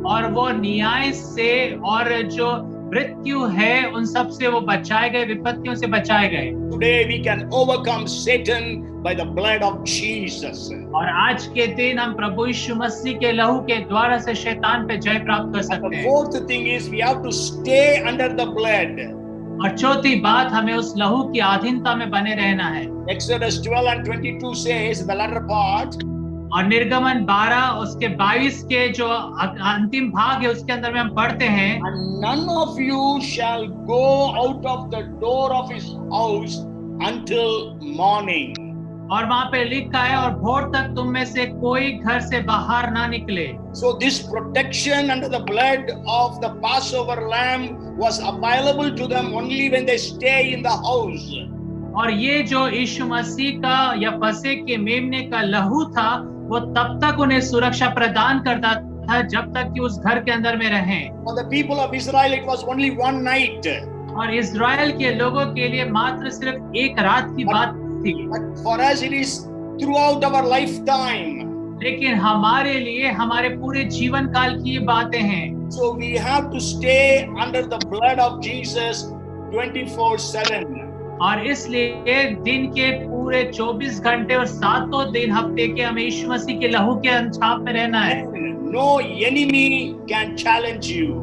Speaker 4: और वो न्याय से और जो मृत्यु है उन सब से वो बचाए गए, विपत्तियों से बचाए गए।
Speaker 3: Today we can overcome Satan by the blood of Jesus.
Speaker 4: और आज के दिन हम प्रभु यीशु मसीह के लहू के द्वारा से शैतान पे जय प्राप्त कर सकते
Speaker 3: The
Speaker 4: हैं।
Speaker 3: fourth thing is we have to stay under the blood.
Speaker 4: और चौथी बात, हमें उस लहू की अधीनता में बने रहना है।
Speaker 3: Exodus 12 and 22 says, the latter part,
Speaker 4: और निर्गमन 12 उसके 22 के जो अंतिम भाग है उसके अंदर में हम पढ़ते हैं,
Speaker 3: and none of you shall go out of the door of his house until morning.
Speaker 4: और वहां पे लिखा है, और भोर तक तुम में से कोई घर से बाहर ना निकले।
Speaker 3: So this protection under the blood of the Passover lamb was available to them only when they stay in the house.
Speaker 4: और ये जो यीशु मसीह का या फसह के मेमने का लहू था वो तब तक उन्हें सुरक्षा प्रदान करता था जब तक कि उस घर के अंदर में रहें।
Speaker 3: For the people of Israel it was only one night.
Speaker 4: और इज़राइल के लोगों के लिए मात्र सिर्फ एक रात की बात थी,
Speaker 3: But for us it is throughout our lifetime.
Speaker 4: लेकिन हमारे लिए हमारे पूरे जीवन काल की ये बातें हैं।
Speaker 3: So we have to stay under the blood of Jesus 24/7.
Speaker 4: और इसलिए दिन के पूरे 24 घंटे और 7 दिन हफ्ते के हमें यीशु मसीह के लहू के छाप में रहना है।
Speaker 3: No enemy can challenge you.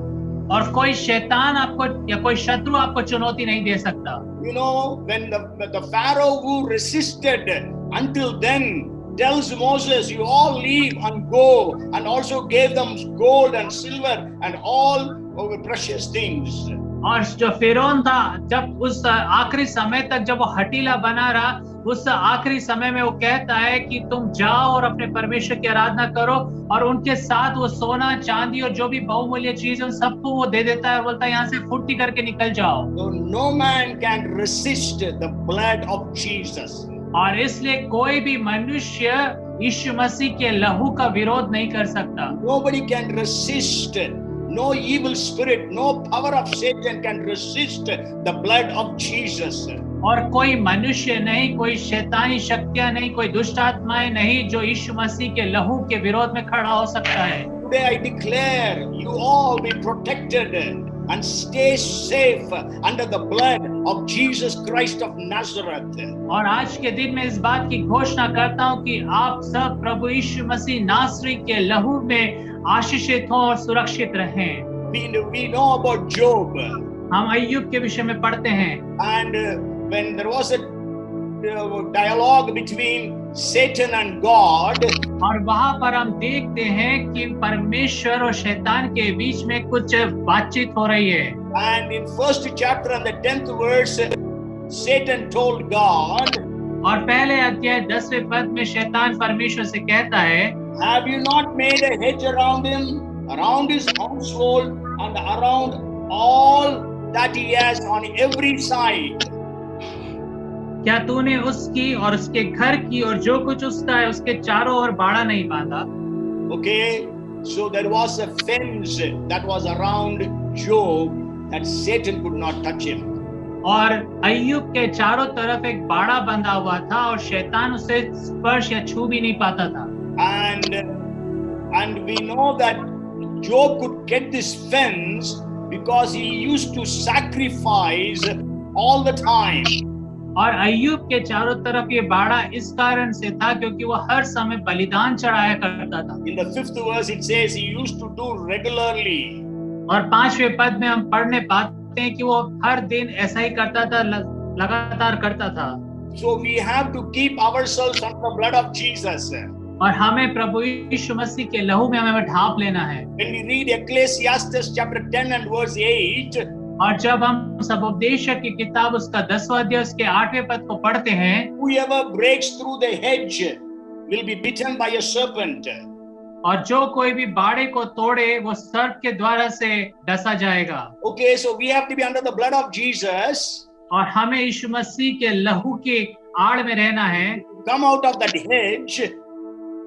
Speaker 4: और कोई शैतान आपको या कोई शत्रु आपको चुनौती नहीं दे सकता।
Speaker 3: You know, when the Pharaoh who resisted until then tells Moses, you all leave and go, and also gave them gold and silver and all precious things.
Speaker 4: और जो फिरौन था, जब उस आखिरी समय तक जब वो हठीला बना रहा, उस आखिरी समय में वो कहता है कि तुम जाओ और अपने परमेश्वर की आराधना करो, और उनके साथ वो सोना चांदी और जो भी बहुमूल्य चीज उन सबको वो दे देता है, बोलता है यहाँ से फुर्ती करके निकल जाओ।
Speaker 3: So no man can resist the blood of Jesus.
Speaker 4: और इसलिए कोई भी मनुष्य यीशु मसीह के लहू का विरोध नहीं कर सकता।
Speaker 3: Nobody can resist. No evil spirit, no power of Satan can resist the blood of Jesus.
Speaker 4: और कोई मनुष्य नहीं, कोई शैतानी शक्तियां नहीं, कोई दुष्ट आत्माएं नहीं जो यीशु मसीह के लहू के विरोध में खड़ा हो सकता है।
Speaker 3: Today I declare you all be protected and stay safe under the blood of Jesus Christ of Nazareth.
Speaker 4: और आज के दिन में इस बात की घोषणा करता हूँ कि आप सब प्रभु यीशु मसीह नासरी के लहू में आशीषित हों और सुरक्षित रहें।
Speaker 3: We know about Job.
Speaker 4: हम अय्यूब के विषय में पढ़ते हैं।
Speaker 3: And when there was a dialogue between Satan and God,
Speaker 4: और वहां पर हम देखते हैं कि परमेश्वर और शैतान के बीच में कुछ बातचीत हो रही है।
Speaker 3: and in first chapter and the 10th verse, Satan told God,
Speaker 4: और पहले अध्याय 10वें पद में शैतान परमेश्वर से कहता है,
Speaker 3: have you not made a hedge around him, around his household, and around all that he has on every side?
Speaker 4: क्या तूने उसकी और उसके घर की और जो कुछ उसका है उसके चारों ओर बाड़ा नहीं बांधा?
Speaker 3: Okay, so there was a fence that was around Job that Satan could not touch him.
Speaker 4: और अय्यूब के चारों तरफ एक बाड़ा बंधा हुआ था और शैतान उसे स्पर्श या छू भी नहीं पाता था।
Speaker 3: And we know that Job could get this fence because he used to sacrifice all the time.
Speaker 4: और अय्यूब के चारों तरफ ये बाड़ा इस कारण से था क्योंकि वो हर समय बलिदान चढ़ाया करता था।
Speaker 3: In the 5th verse it says he used to do regularly.
Speaker 4: और 5वें पद में हम पढ़ने पाते हैं कि वो हर दिन ऐसा ही करता था, लगातार करता था।
Speaker 3: So we have to keep ourselves under the blood of Jesus.
Speaker 4: और हमें प्रभु यीशु मसीह के लहू में हमें ढांप लेना है।
Speaker 3: When we read Ecclesiastes chapter 10 and verse 8,
Speaker 4: और जब हम सबोपदेशक की किताब उसका 10वां अध्याय उसके 8वें पद को पढ़ते हैं,
Speaker 3: whoever breaks through the hedge will be bitten by a serpent.
Speaker 4: और जो कोई भी बाड़े को तोड़े वो सर्प के द्वारा से डसा जाएगा।
Speaker 3: Okay, so we have to be under the blood of Jesus.
Speaker 4: और हमें यीशु मसीह के लहू के आड़ में रहना है।
Speaker 3: Come out of that hedge.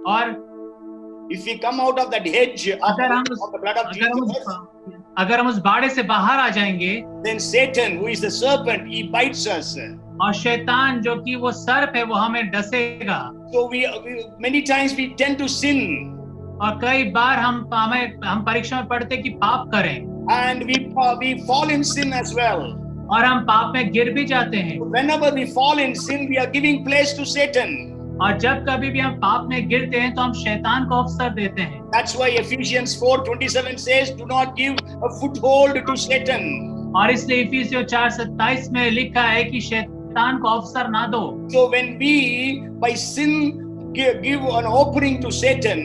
Speaker 4: और
Speaker 3: If we come out of that hedge of the blood of Jesus,
Speaker 4: अगर हम उस बाड़े से बाहर आ जाएंगे,
Speaker 3: then Satan, who is the serpent, he bites us.
Speaker 4: और शैतान जो कि वो सर्प है वो हमें डसेगा।
Speaker 3: So we many times we tend to sin.
Speaker 4: और कई बार हम परीक्षा में पढ़ते कि पाप करें।
Speaker 3: And we fall in sin as well.
Speaker 4: और हम पाप में गिर भी जाते हैं।
Speaker 3: Whenever we fall in sin, we are giving place to Satan.
Speaker 4: और जब कभी भी हम पाप में गिरते हैं तो हम शैतान को अवसर देते हैं।
Speaker 3: That's why Ephesians 4:27 says, "Do not give a foothold to Satan."
Speaker 4: और इसलिए इफिसियों 4:27 में लिखा है कि शैतान को अवसर ना दो।
Speaker 3: So when we by sin give an opening to Satan,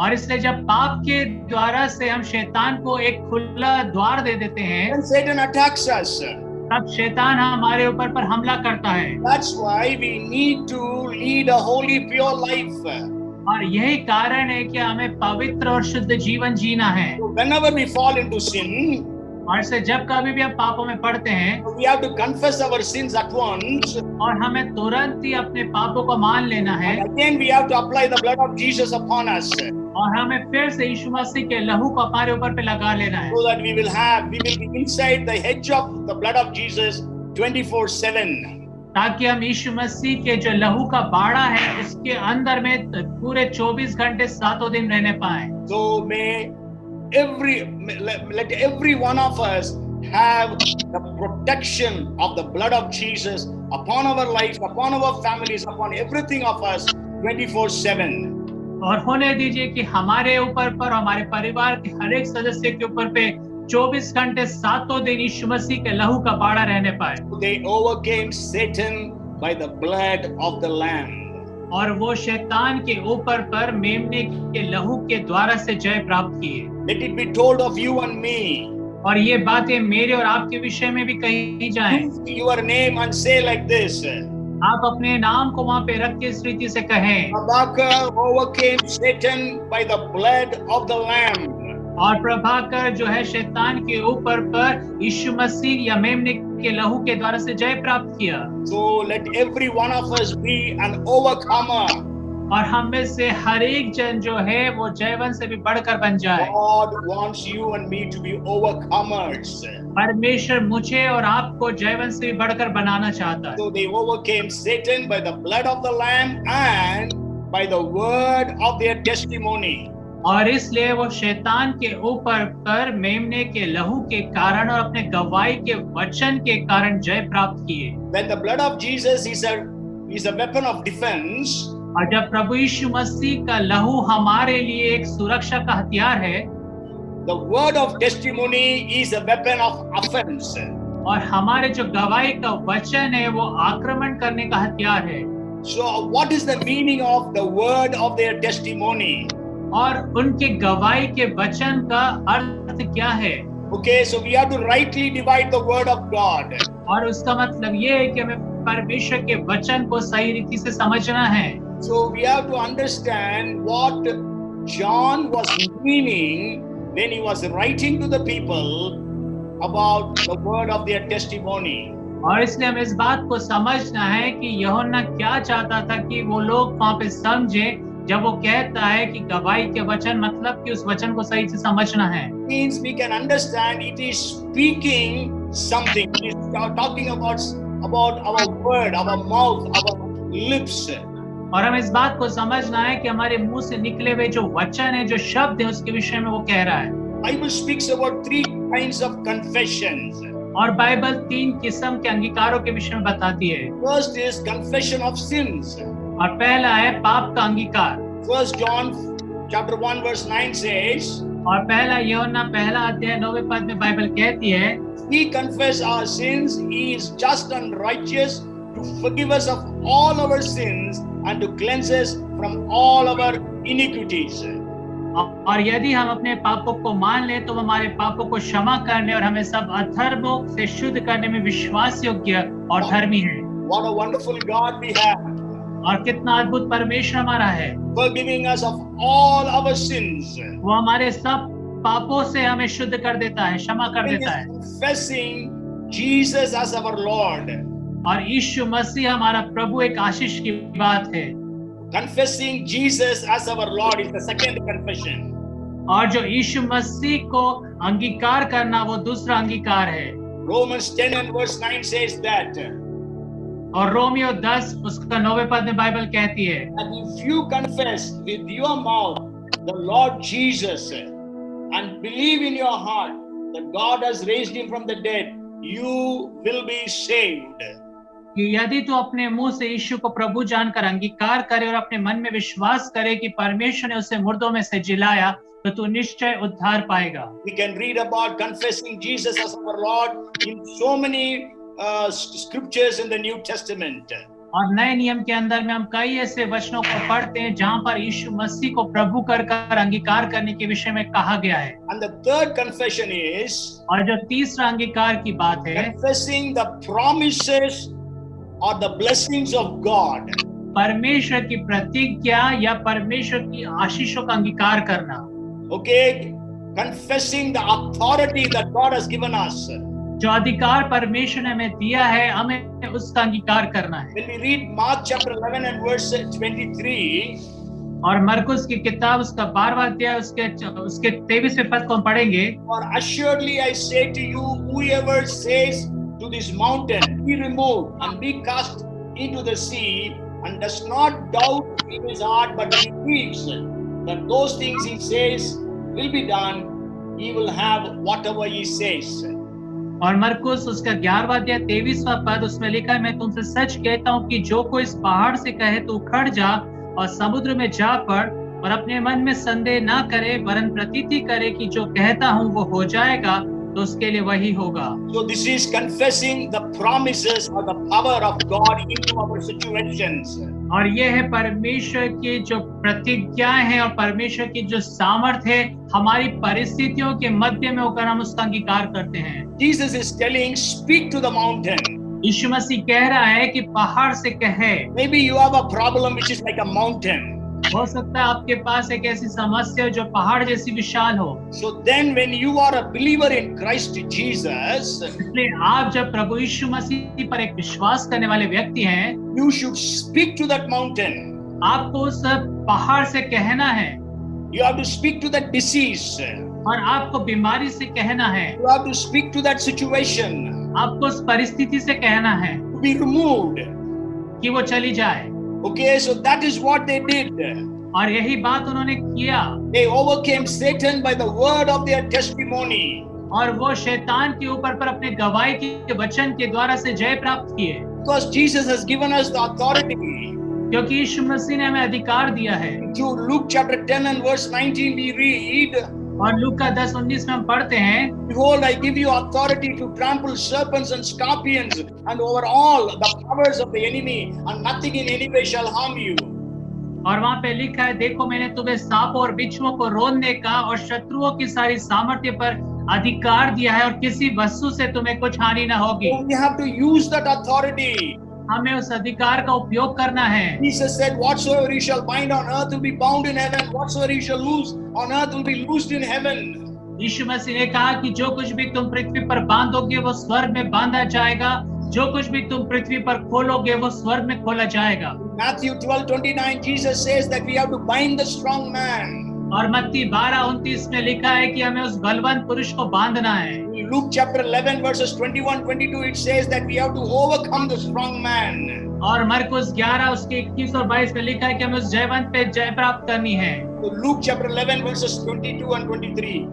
Speaker 4: और इसलिए जब पाप के द्वारा से हम शैतान को एक खुला द्वार दे देते हैं,
Speaker 3: then Satan attacks us.
Speaker 4: तब शैतान हमारे ऊपर पर हमला करता है।
Speaker 3: That's why we need to lead a holy, pure life.
Speaker 4: और यही कारण है कि हमें पवित्र और शुद्ध जीवन जीना है।
Speaker 3: So whenever we fall into sin,
Speaker 4: और से जब कभी भी हम पापों में पड़ते हैं,
Speaker 3: we have to confess our sins at once.
Speaker 4: और हमें तुरंत ही अपने पापों को मान लेना है।
Speaker 3: And again we have to apply the blood of Jesus upon us.
Speaker 4: और हमें फिर से यीशु मसीह के लहू को हमारे ऊपर पे लगा लेना है।
Speaker 3: So that we will be inside the hedge of the blood of Jesus 24/7.
Speaker 4: ताकि हम यीशु मसीह के जो लहू का बाड़ा है उसके अंदर में पूरे 24 घंटे 7 दिन रहने पाए।
Speaker 3: So let every one of us have the protection of the blood of Jesus upon our lives, upon our families, upon everything of us 24/7.
Speaker 4: और होने दीजिए कि हमारे ऊपर पर हमारे परिवार के हर एक सदस्य के ऊपर पे 24 घंटे 7 दिन यीशु मसीह के लहू का बाड़ा रहने पाए।
Speaker 3: They overcame Satan by the blood of the Lamb.
Speaker 4: और वो शैतान के ऊपर पर मेमने के लहू के द्वारा से जय प्राप्त किए।
Speaker 3: Let it be told of you and me.
Speaker 4: और ये बातें मेरे और आपके विषय में भी कही जाएं।
Speaker 3: Use your name and say like this.
Speaker 4: आप अपने नाम को वहाँ पे रख के इस रीति से कहें।
Speaker 3: Habakkuk overcame Satan by the blood of the Lamb.
Speaker 4: और प्रभाकर जो है शैतान के ऊपर पर यीशु मसीह या मेमने के लहू के द्वारा से जय प्राप्त किया।
Speaker 3: So let every one of us be an overcomer.
Speaker 4: और हम में से हर एक जन जो है वो जयवन से भी बढ़कर बन जाए।
Speaker 3: God wants you and me to be overcomers.
Speaker 4: परमेश्वर मुझे और आपको जयवन से भी बढ़कर बनाना चाहता है।
Speaker 3: So they overcame Satan by the blood of the Lamb and by the word of their testimony.
Speaker 4: और इसलिए वो शैतान के ऊपर पर मेमने के लहू के कारण और अपने गवाही के वचन के कारण जय प्राप्त किए।
Speaker 3: When the blood of Jesus is a weapon of defense,
Speaker 4: और जब प्रभु यीशु मसीह का लहू हमारे लिए एक सुरक्षा का हथियार है,
Speaker 3: the word of testimony is a weapon of offense.
Speaker 4: और हमारे जो गवाही का वचन है वो आक्रमण करने का हथियार है।
Speaker 3: So what is the meaning of the word of their testimony?
Speaker 4: और उनके गवाही के वचन का अर्थ क्या है?
Speaker 3: Okay, so we have to rightly divide the word of God.
Speaker 4: और उसका मतलब ये है कि हमें परमेश्वर के वचन को सही रीति से समझना है।
Speaker 3: So we have to understand what John was meaning when he was writing to the people about the word of their testimony.
Speaker 4: और इसलिए हमें इस बात को समझना है कि यूहन्ना क्या चाहता था कि वो लोग वहाँ पे समझे जब वो कहता है कि गवाही के वचन, मतलब कि उस वचन को सही से समझना है।
Speaker 3: Means we can understand it is speaking something. It is talking about our word, our mouth, our lips.
Speaker 4: और हमें इस बात को समझना है कि हमारे मुंह से निकले हुए जो वचन है, जो शब्द है, उसके विषय में वो कह रहा है।
Speaker 3: Bible speaks about 3 kinds of confessions.
Speaker 4: और बाइबल 3 किस्म के अंगीकारों के विषय में बताती है।
Speaker 3: First is confession of sins.
Speaker 4: और पहला है पाप का अंगीकार।
Speaker 3: 1 John chapter 1 verse 9 says,
Speaker 4: और पहला यूहन्ना पहला अध्याय 9वें पद में बाइबल कहती है,
Speaker 3: we confess our sins, he is just and righteous to forgive us of all our sins and to cleanse us from all our iniquities.
Speaker 4: और यदि हम अपने पापों को मान लें तो हमारे पापों को क्षमा करने और हमें सब अधर्मों से शुद्ध करने में विश्वास योग्य और धर्मी है।
Speaker 3: What a wonderful God we have,
Speaker 4: और कितना अद्भुत परमेश्वर हमारा है,
Speaker 3: forgiving us of all our sins.
Speaker 4: वो हमारे सब पापों से हमें शुद्ध कर देता है, क्षमा कर देता है।
Speaker 3: Confessing Jesus as our Lord.
Speaker 4: और यीशु मसीह हमारा प्रभु एक आशीष की बात है।
Speaker 3: Confessing Jesus as our Lord is the second confession.
Speaker 4: और जो यीशु मसीह को अंगीकार करना वो दूसरा अंगीकार है।
Speaker 3: Romans 10 and verse 9 says that.
Speaker 4: और रोमियो 10 उसका 9वें पद में बाइबल कहती है,
Speaker 3: And if you confess with your mouth the Lord Jesus and believe in your heart that God has raised him from the dead, you will be saved.
Speaker 4: कि यदि तू अपने मुंह से यीशु को प्रभु जानकर अंगीकार करे और अपने मन में विश्वास करे कि परमेश्वर ने उसे मुर्दों में से जिलाया, तो तू निश्चय उद्धार पाएगा।
Speaker 3: We can read about confessing Jesus as our Lord in so many scriptures in the New Testament.
Speaker 4: और नए नियम के अंदर में हम कई ऐसे वचनों को पढ़ते हैं जहां पर यीशु मसीह को प्रभु कर अंगीकार करने के विषय में कहा गया है।
Speaker 3: And the third confession is
Speaker 4: और जो तीसरा अंगीकार की बात है,
Speaker 3: confessing the promises or the blessings of God.
Speaker 4: परमेश्वर की प्रतिज्ञा या परमेश्वर की आशीषों का अंगीकार करना।
Speaker 3: Okay, confessing the authority that God has given us.
Speaker 4: जो अधिकार परमेश्वर ने हमें दिया है, हमें उसका अंगीकार करना है।
Speaker 3: When we read Mark chapter 11 and verse 23,
Speaker 4: और मरकुस की किताब उसका 12वां अध्याय उसके 23वें पद को हम पढ़ेंगे।
Speaker 3: For assuredly I say to you, whoever says to this mountain, be removed and be cast into the sea, and does not doubt in his heart, but believes that those things he says will be done, he will have whatever he says.
Speaker 4: और मरकुस उसका 11वां अध्याय 23वां पद उसमें लिखा है, मैं तुमसे सच कहता हूँ कि जो कोई इस पहाड़ से कहे तो उखड़ जा और समुद्र में जा पड़, और अपने मन में संदेह ना करे वरन प्रतीति करे कि जो कहता हूँ वो हो जाएगा, तो उसके लिए वही होगा।
Speaker 3: So this is confessing the promises or the power of God into our situations.
Speaker 4: और ये है परमेश्वर की जो प्रतिज्ञाएं हैं और परमेश्वर की जो सामर्थ है हमारी परिस्थितियों के मध्य में होकर हम उसका अंगीकार करते हैं।
Speaker 3: Jesus is telling, speak to the mountain.
Speaker 4: यीशु मसीह कह रहा है कि पहाड़ से कहे।
Speaker 3: Maybe you have a problem which is like a mountain.
Speaker 4: हो सकता है आपके पास एक ऐसी समस्या जो पहाड़ जैसी विशाल हो।
Speaker 3: So then when you are a believer in Christ Jesus,
Speaker 4: इसलिए आप जब प्रभु यीशु मसीह पर एक विश्वास करने वाले व्यक्ति हैं,
Speaker 3: you should speak to that mountain.
Speaker 4: आपको उस पहाड़ से कहना है।
Speaker 3: You have to speak to that disease.
Speaker 4: और आपको बीमारी से कहना है।
Speaker 3: You have to speak to that situation.
Speaker 4: आपको उस परिस्थिति से कहना है
Speaker 3: To be removed.
Speaker 4: कि वो चली जाए।
Speaker 3: Okay, so that is what they did.
Speaker 4: और यही बात उन्होंने किया।
Speaker 3: They overcame Satan by the word of their testimony.
Speaker 4: और वो शैतान के ऊपर पर अपने गवाही के वचन के द्वारा से जय प्राप्त किए।
Speaker 3: Because Jesus has given us the authority.
Speaker 4: क्योंकि यीशु मसीह ने हमें अधिकार दिया है।
Speaker 3: Through Luke chapter 10 and verse 19 we read,
Speaker 4: और लूका 10:19 में हम पढ़ते हैं,
Speaker 3: Behold, I give you authority to trample serpents and scorpions and over all the powers of the enemy, and nothing in any way shall harm you.
Speaker 4: और वहाँ पे लिखा है, देखो मैंने तुम्हें सांपों और बिच्छुओं को रोकने का और शत्रुओं की सारी सामर्थ्य पर अधिकार दिया है, और किसी वस्तु से तुम्हें कुछ हानि न होगी।
Speaker 3: So we have to use that authority.
Speaker 4: हमें उस अधिकार का उपयोग करना है।
Speaker 3: Jesus said, whatsoever you shall bind on earth will be bound in heaven, whatsoever you shall loose on earth will be loosed in heaven.
Speaker 4: यीशु मसीह ने कहा कि जो कुछ भी तुम पृथ्वी पर बांधोगे वो स्वर्ग में बांधा जाएगा, जो कुछ भी तुम पृथ्वी पर खोलोगे वो स्वर्ग में खोला जाएगा।
Speaker 3: Matthew 12:29 Jesus says that we have to bind the strong man.
Speaker 4: और मत्ती 12:29 में लिखा है कि हमें उस बलवान पुरुष को बांधना है।
Speaker 3: Luke chapter 11 verses 21-22 it says that we have to overcome the strong man.
Speaker 4: और मरकुस 11 उसके 21 और 22 में लिखा है कि हमें उस जयवंत पे जय प्राप्त करनी है।
Speaker 3: So Luke chapter 11 verses 22 and 23.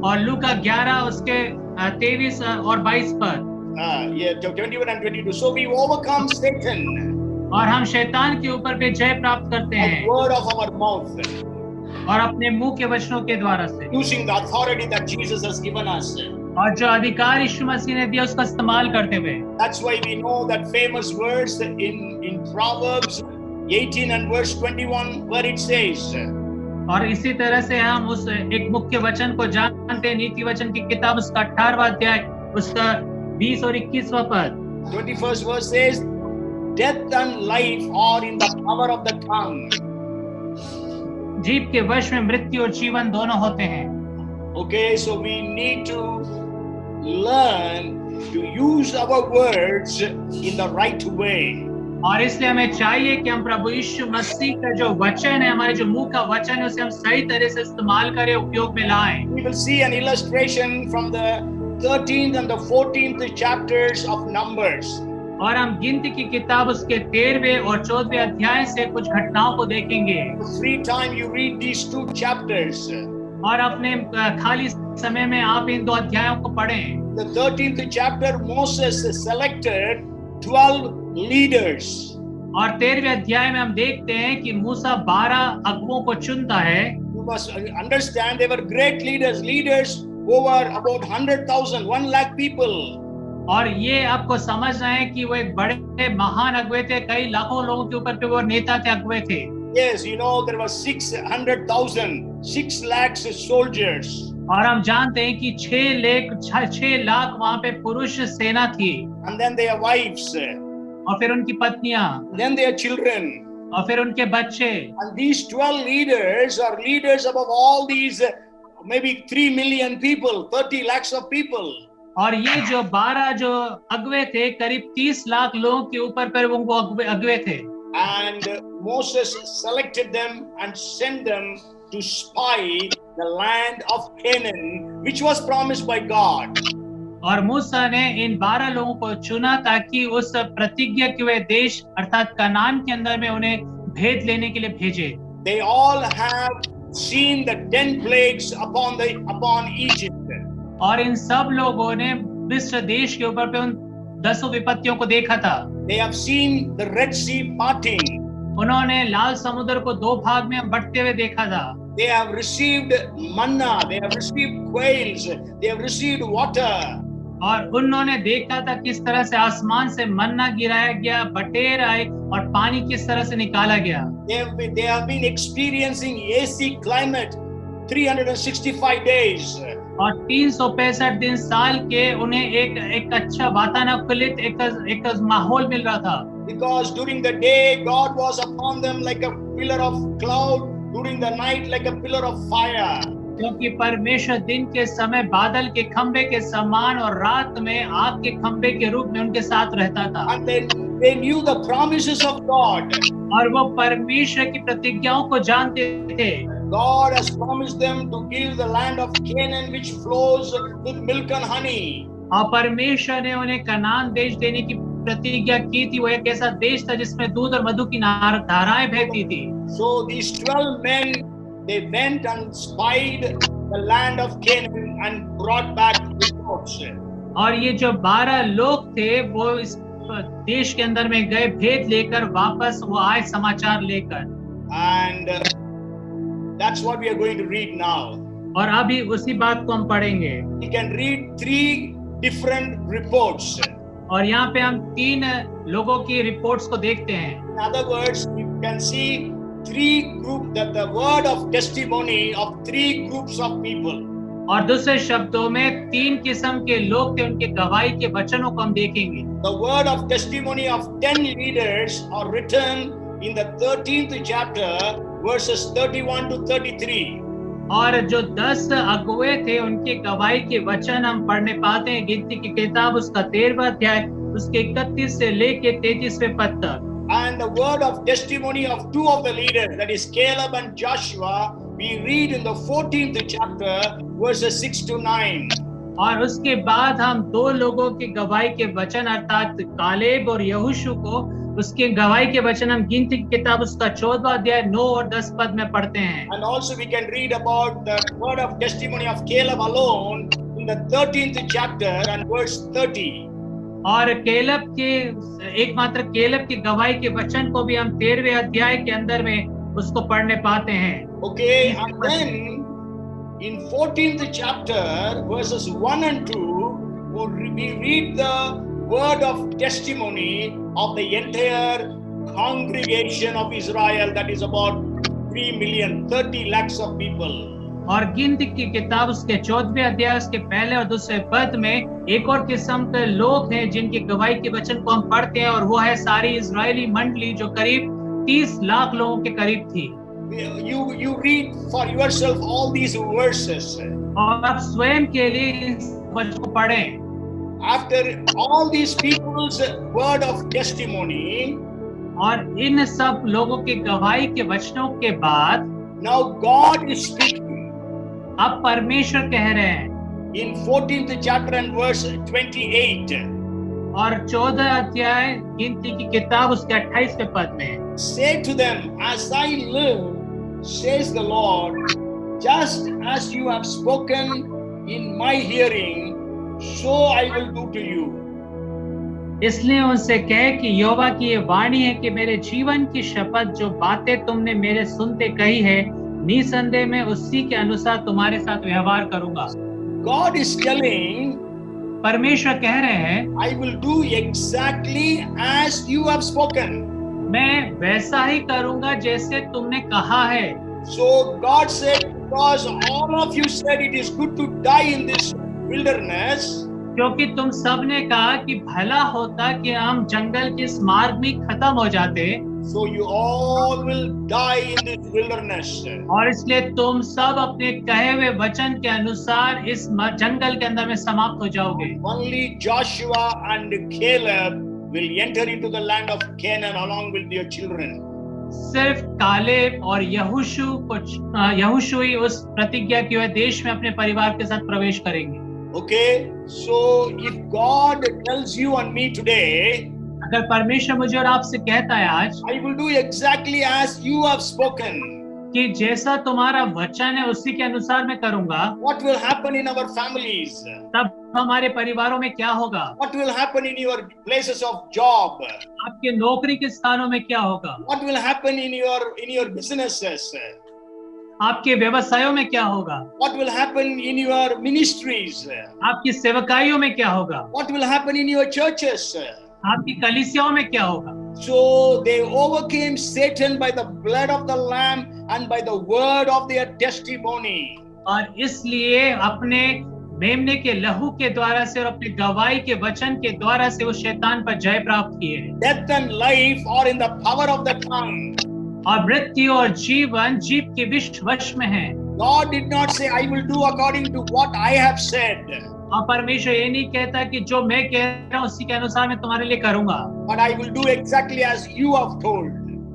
Speaker 4: और लूका 11 उसके 23 और 22 पर।
Speaker 3: 21 and 22. So we overcome Satan
Speaker 4: और हम शैतान के ऊपर पे जय प्राप्त करते
Speaker 3: by the
Speaker 4: हैं
Speaker 3: word of our mouth,
Speaker 4: और अपने मुंह के वचनों के द्वारा से,
Speaker 3: using the authority that Jesus has given us.
Speaker 4: और जो अधिकार यीशु मसीह ने दिया उसका इस्तेमाल करते हुए।
Speaker 3: That's why we know that famous verse in Proverbs 18 and verse 21 where it says,
Speaker 4: और इसी तरह से हम उस एक मुख्य वचन को जानते हैं, नीति वचन की किताब उसका 18वां अध्याय उसका 20 और 21वां पद।
Speaker 3: 21st verse says, death and life are in the power of the tongue.
Speaker 4: जीभ के वश में मृत्यु और जीवन दोनों होते हैं।
Speaker 3: Okay, so we need to learn to use our words in the right way.
Speaker 4: और इसलिए हमें चाहिए कि हम प्रभु यीशु मसीह का जो वचन है, हमारे जो मुंह का वचन है, उसे हम सही तरह से इस्तेमाल करें, उपयोग में लाएं।
Speaker 3: We will see an illustration from the 13th and the 14th chapters of Numbers.
Speaker 4: और हम गिनती की किताब उसके 13वें और 14वें अध्याय से कुछ घटनाओं को देखेंगे।
Speaker 3: Free time you read these two chapters.
Speaker 4: और अपने खाली समय में आप इन 2 अध्यायों को पढ़ें।
Speaker 3: The 13th chapter, Moses selected 12 leaders.
Speaker 4: और 13वें अध्याय में हम देखते हैं कि मूसा 12 अगुओं को चुनता है।
Speaker 3: You must understand they were great leaders over about 100,000, 1 lakh people.
Speaker 4: और ये आपको समझना है कि वो एक बड़े महान अगुए थे, कई लाखों लोगों के ऊपर पे वो नेता थे, अगुए थे।
Speaker 3: Yes, you know there were 600,000, 6 lakhs soldiers.
Speaker 4: और हम जानते हैं कि 6 लाख वहाँ पे पुरुष सेना थी।
Speaker 3: And then their wives.
Speaker 4: और फिर उनकी पत्नियां।
Speaker 3: Then their children.
Speaker 4: और फिर उनके बच्चे।
Speaker 3: And these 12 leaders are leaders above all these maybe 3 million people, 30 lakhs of people.
Speaker 4: और ये जो 12 जो अगुए थे, करीब 30 लाख लोगों के ऊपर पर वो अगुए थे।
Speaker 3: And Moses selected them and sent them to spy the land of Canaan, which was promised by God.
Speaker 4: और मूसा ने इन 12 लोगों को चुना ताकि उस प्रतिज्ञा के हुए देश अर्थात कनान के अंदर में उन्हें भेद लेने के लिए भेजे।
Speaker 3: They all have seen the 10 plagues upon Egypt.
Speaker 4: और इन सब लोगों ने मिस्र देश के ऊपर पे उन 10 विपत्तियों को देखा था।
Speaker 3: They have seen the Red Sea parting.
Speaker 4: उन्होंने लाल समुद्र को 2 भाग में बंटते हुए देखा था।
Speaker 3: They have received manna, they have received quails, they have received water.
Speaker 4: और उन्होंने देखा था किस तरह से आसमान से मन्ना गिराया गया, बटेर आए और पानी किस तरह से निकाला गया।
Speaker 3: They have been experiencing AC climate 365 days.
Speaker 4: और 365 दिन साल के उन्हें एक अच्छा वातानुकूलित एक माहौल मिल रहा था।
Speaker 3: Because during the day God was upon them like a pillar of cloud, during the night like a pillar of fire.
Speaker 4: क्योंकि परमेश्वर दिन के समय बादल के खंभे के समान और रात में आग के खंभे के रूप में उनके साथ रहता था।
Speaker 3: And they knew the promises of God.
Speaker 4: और वो परमेश्वर की प्रतिज्ञाओं को जानते थे।
Speaker 3: God has promised them to give the land of Canaan which flows with milk and honey.
Speaker 4: और परमेश्वर ने उन्हें कनान देश देने की प्रतिज्ञा की थी। वो एक ऐसा देश था जिसमें दूध और मधु की धाराएं बहती थी।
Speaker 3: So these 12 men, they went and spied the land of Canaan and brought back reports.
Speaker 4: और ये जो 12 लोग थे वो इस देश के अंदर में गए, भेद लेकर वापस वो आए समाचार लेकर।
Speaker 3: And that's what we are going to read now.
Speaker 4: और अभी उसी बात को हम पढ़ेंगे।
Speaker 3: We can read 3 different reports.
Speaker 4: और यहाँ पे हम 3 लोगों की रिपोर्ट्स को देखते हैं।
Speaker 3: In other words, we can see 3 groups, that the word of testimony of 3 groups of people.
Speaker 4: और दूसरे शब्दों में 3 किस्म के लोग थे, उनके गवाही के वचनों को हम देखेंगे।
Speaker 3: The word of testimony of 10 leaders are written in the 13th chapter, verses 31 to 33.
Speaker 4: और जो 10 अगुए थे उनके गवाही के वचन हम पढ़ने पाते हैं गिनती की किताब उसका 13वां अध्याय उसके 31 से लेके 33वें पद तक।
Speaker 3: And the word of testimony of 2 of the leaders, that is Caleb and Joshua, we read in the 14th chapter, verses 6 to 9.
Speaker 4: और उसके बाद हम 2 लोगों के गवाही के वचन अर्थात कालेब और यहोशू को उसके गवाही के वचन हम गिनती की किताब उसका 14वां अध्याय 9 और 10 पद में पढ़ते हैं।
Speaker 3: And also we can read about the word of testimony of Caleb alone in the 13th chapter and verse 30.
Speaker 4: और केलब के एकमात्र केलब की गवाही के वचन को भी हम 13वें अध्याय के अंदर में उसको पढ़ने पाते हैं।
Speaker 3: Okay, and then in 14th chapter verses 1 and 2 we read the word of testimony of the entire congregation of Israel, that is about 3 million, 30 lakhs of people.
Speaker 4: और गिनती की किताब उसके 14वें अध्याय उसके पहले और दूसरे पद में एक और किस्म के लोग हैं जिनकी गवाही के वचन को हम पढ़ते हैं, और वो है सारी इजरायली मंडली जो करीब 30 लाख लोगों के करीब थी।
Speaker 3: You read for yourself all these verses.
Speaker 4: और आप स्वयं के लिए इस वचन को पढ़ें।
Speaker 3: After all these people's word of testimony,
Speaker 4: और इन सब लोगों की गवाही के वचनों के बाद
Speaker 3: now God is speaking
Speaker 4: अब परमेश्वर कह रहे हैं
Speaker 3: in 14th chapter and verse 28.
Speaker 4: और 14 अध्याय गिनती की किताब उसके 28वें पद में,
Speaker 3: Say to them, as I live, says the Lord, just as you have spoken in my hearing, so I will do to you.
Speaker 4: इसलिए उनसे कहे कि यहोवा की ये वाणी है कि मेरे जीवन की शपथ जो बातें तुमने मेरे सुनते कही है, निसंदेह में उसी के अनुसार तुम्हारे साथ व्यवहार करूंगा।
Speaker 3: God is telling,
Speaker 4: परमेश्वर कह रहे हैं
Speaker 3: I will do exactly as you have spoken.
Speaker 4: मैं वैसा ही करूंगा जैसे तुमने कहा है।
Speaker 3: So God said, because all of you said it is good to die in this wilderness,
Speaker 4: क्योंकि तुम सब ने कहा कि भला होता कि हम जंगल के इस मार्ग में खत्म हो जाते,
Speaker 3: so you all will die in this wilderness.
Speaker 4: और इसलिए तुम सब अपने कहे हुए वचन के अनुसार इस जंगल के अंदर में समाप्त हो जाओगे।
Speaker 3: Only Joshua and Caleb will enter into the land of Canaan along with their children.
Speaker 4: सिर्फ कालेब और यहोशू ही उस प्रतिज्ञा किए हुए देश में अपने परिवार के साथ प्रवेश करेंगे।
Speaker 3: Okay, so if God tells you and me today,
Speaker 4: अगर परमेश्वर मुझे और आपसे कहता है आज
Speaker 3: I will do exactly as you have spoken,
Speaker 4: कि जैसा तुम्हारा वचन है उसी के अनुसार मैं करूंगा,
Speaker 3: what will happen in our families?
Speaker 4: तब हमारे परिवारों में क्या होगा?
Speaker 3: What will happen in your places of job?
Speaker 4: आपके नौकरी के स्थानों में क्या होगा?
Speaker 3: What will happen in your businesses?
Speaker 4: आपके व्यवसायों में क्या होगा?
Speaker 3: What will happen in your ministries?
Speaker 4: आपकी सेवकाइयों में क्या होगा?
Speaker 3: What will happen in your churches?
Speaker 4: आपकी कलीसियाओं में क्या होगा?
Speaker 3: So they overcame Satan by the blood of the Lamb and by the word of their testimony.
Speaker 4: और इसलिए अपने मेमने के लहू के द्वारा से और अपने गवाही के वचन के द्वारा से वो शैतान पर जय प्राप्त किए।
Speaker 3: Death and life are in the power of the tongue.
Speaker 4: और मृत्यु और जीवन जीभ के वश में है।
Speaker 3: God did not say, I will do according to what I have said.
Speaker 4: और परमेश्वर ये नहीं कहता कि जो मैं कह रहा हूँ उसी के अनुसार मैं तुम्हारे लिए करूंगा,
Speaker 3: But I will do exactly as you have told.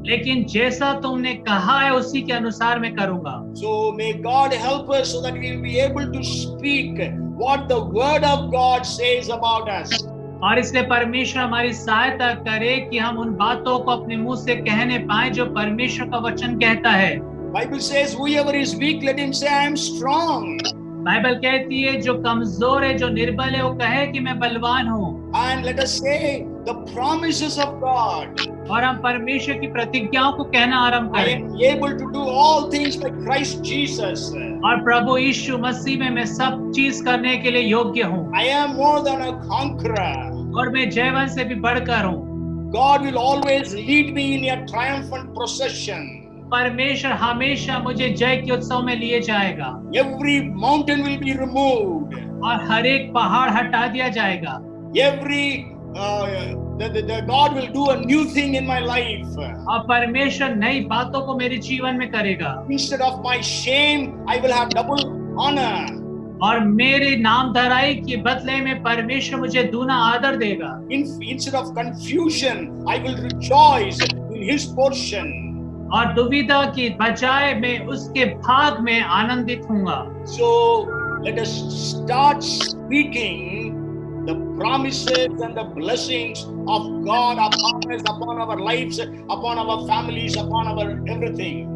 Speaker 4: लेकिन जैसा तुमने कहा है उसी के अनुसार मैं करूंगा।
Speaker 3: So may God help us so that we will be able to speak what the word of God says about us.
Speaker 4: और इसलिए परमेश्वर हमारी सहायता करे कि हम उन बातों को अपने मुंह से कहने पाए जो परमेश्वर का वचन कहता है।
Speaker 3: Bible says, whoever is weak, let him say, I am strong.
Speaker 4: Bible कहती है जो कमजोर है, जो निर्बल है, वो कहे कि मैं बलवान हूँ।
Speaker 3: And let us say the promises of God.
Speaker 4: और हम परमेश्वर की प्रतिज्ञाओं को कहना आरंभ
Speaker 3: I
Speaker 4: करें।
Speaker 3: am able to do all things by Christ Jesus.
Speaker 4: और प्रभु यीशु मसीह में मैं सब चीज करने के लिए योग्य हूँ।
Speaker 3: I am more than a conqueror.
Speaker 4: और मैं जयवंत से भी बढ़कर हूँ।
Speaker 3: God will always lead me in a triumphant procession.
Speaker 4: परमेश्वर हमेशा मुझे जय के उत्सव में लिए जाएगा।
Speaker 3: Every mountain will be removed.
Speaker 4: और हर एक पहाड़ हटा दिया जाएगा।
Speaker 3: The God will do a new thing in my life.
Speaker 4: और परमेश्वर नई बातों को मेरे जीवन में करेगा।
Speaker 3: Instead of my shame, I will have double honor.
Speaker 4: और मेरे नाम धराई के बदले में परमेश्वर मुझे दूना आदर देगा।
Speaker 3: Instead of confusion, I will rejoice in His portion.
Speaker 4: और दुविधा की बजाय मैं उसके भाग में आनंदित हूँगा।
Speaker 3: So let us start speaking the promises and the blessings of God upon us, upon our lives, upon our families, upon our everything.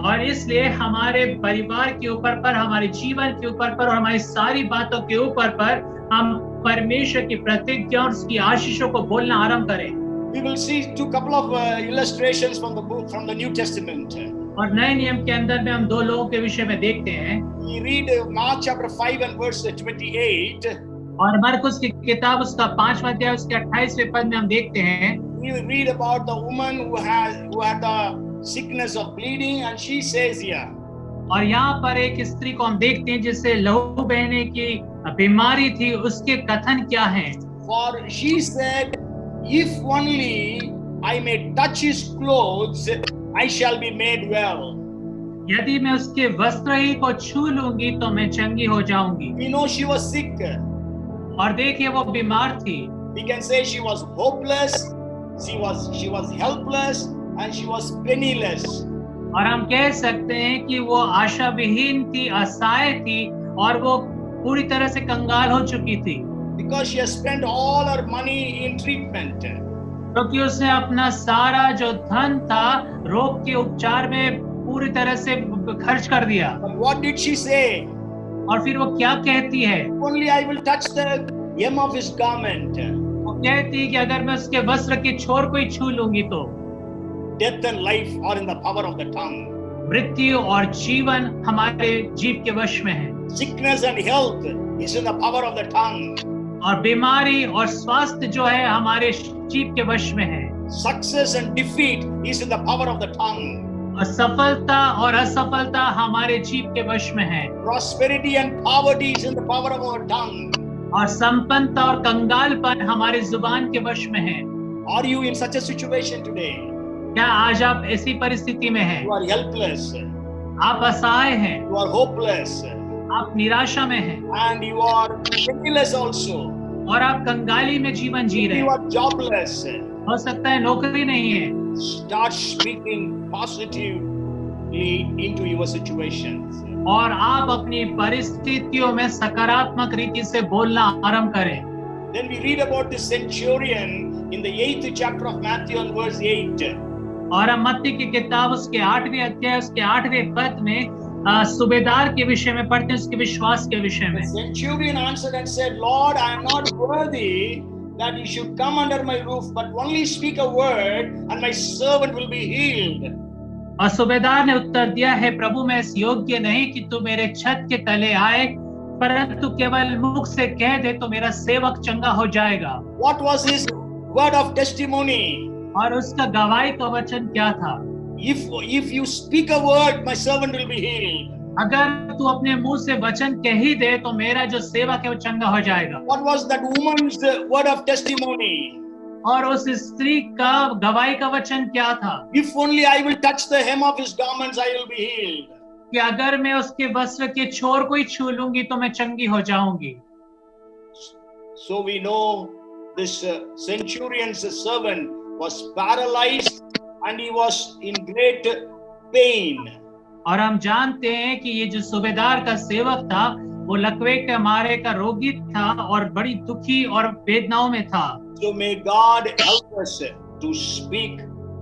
Speaker 4: और इसलिए हमारे परिवार के ऊपर पर, हमारे जीवन के ऊपर पर और हमारी सारी बातों के ऊपर पर हम परमेश्वर की प्रतिज्ञा और उसकी आशीषों को बोलना आरंभ करें।
Speaker 3: We will see two couple of illustrations from the book, from the New Testament.
Speaker 4: और नए नियम के अंदर में हम दो लोगों के विषय में देखते हैं।
Speaker 3: We read Mark chapter 5 and verse 28.
Speaker 4: और मरकुस की किताब उसका 5वां अध्याय उसके 28वें पद में हम देखते हैं।
Speaker 3: We read about the woman who had the sickness of bleeding, and she says here.
Speaker 4: और यहाँ पर एक स्त्री को हम देखते हैं जिससे लहू बहने की बीमारी थी, उसके कथन क्या हैं?
Speaker 3: For she said, if only I may touch his clothes, I shall be made well.
Speaker 4: यदि मैं उसके वस्त्र ही को छू लूंगी तो मैं चंगी हो जाऊंगी।
Speaker 3: We know she was sick.
Speaker 4: और देखिए वो बीमार थी।
Speaker 3: We can say she was hopeless, she was helpless, and she was penniless.
Speaker 4: और हम कह सकते हैं कि वो आशा विहीन थी, असहाय थी और वो पूरी तरह से कंगाल हो चुकी थी।
Speaker 3: Because she has spent all her money in treatment.
Speaker 4: क्योंकि उसने अपना सारा जो धन था रोग के उपचार में पूरी तरह से खर्च कर दिया।
Speaker 3: But what did she say?
Speaker 4: और फिर वो क्या कहती है?
Speaker 3: Only I will touch the hem of his garment.
Speaker 4: वो कहती है कि अगर मैं उसके वस्त्र की छोर को ही छू लूंगी तो
Speaker 3: Death and life are in the power of the tongue.
Speaker 4: मृत्यु और जीवन हमारे जीभ के वश में है।
Speaker 3: Sickness and health is in the power of the tongue.
Speaker 4: और बीमारी और स्वास्थ्य जो है हमारे जीभ के वश में है।
Speaker 3: Success and defeat is in the power of the tongue.
Speaker 4: और सफलता और असफलता हमारे जीभ के वश में है।
Speaker 3: Prosperity and poverty is in the power of our tongue.
Speaker 4: और संपन्नता और कंगालपन हमारे जुबान के वश में है।
Speaker 3: Are you in such a situation today?
Speaker 4: क्या आज आप ऐसी परिस्थिति में हैं?
Speaker 3: You are helpless.
Speaker 4: आप असहाय हैं,
Speaker 3: You are hopeless.
Speaker 4: आप निराशा में हैं
Speaker 3: And you are penniless also.
Speaker 4: और आप कंगाली में जीवन जी रहे
Speaker 3: You
Speaker 4: हैं।
Speaker 3: are jobless.
Speaker 4: हो सकता है नौकरी नहीं है।
Speaker 3: Start speaking positively into your situations.
Speaker 4: और आप अपनी परिस्थितियों में सकारात्मक रीति से बोलना आरंभ करें।
Speaker 3: Then we read about the centurion in the 8th chapter of Matthew and verse 8.
Speaker 4: और हम मत्ती की किताब उसके 8वें अध्याय उसके 8वें पद में सूबेदार के विषय में पढ़ते हैं, उसके विश्वास के विषय में।
Speaker 3: The centurion answered and said, Lord, I am not worthy that you should come under my roof, but only speak a word and my servant will be healed.
Speaker 4: और सूबेदार ने उत्तर दिया है, प्रभु मैं इस योग्य नहीं कि तू मेरे छत के तले आए, परंतु केवल मुख से कह दे तो मेरा सेवक चंगा हो जाएगा।
Speaker 3: What was his word of testimony?
Speaker 4: और उसका गवाही का वचन क्या था?
Speaker 3: If you speak a word, my servant will be healed.
Speaker 4: अगर तू अपने मुंह से वचन कह ही दे तो मेरा जो सेवक है वो चंगा हो जाएगा।
Speaker 3: What was that woman's word of testimony?
Speaker 4: और उस स्त्री का गवाही का वचन क्या था?
Speaker 3: If only I will touch the hem of his garments, I will be healed.
Speaker 4: कि अगर मैं उसके वस्त्र के छोर को ही छू लूंगी तो मैं चंगी हो जाऊंगी।
Speaker 3: So we know this centurion's servant was paralyzed and he was in great pain.
Speaker 4: और हम जानते हैं कि ये जो सूबेदार का सेवक था वो लकवे के मारे का रोगी था और बड़ी दुखी और वेदनाओं में था।
Speaker 3: So may God help us to speak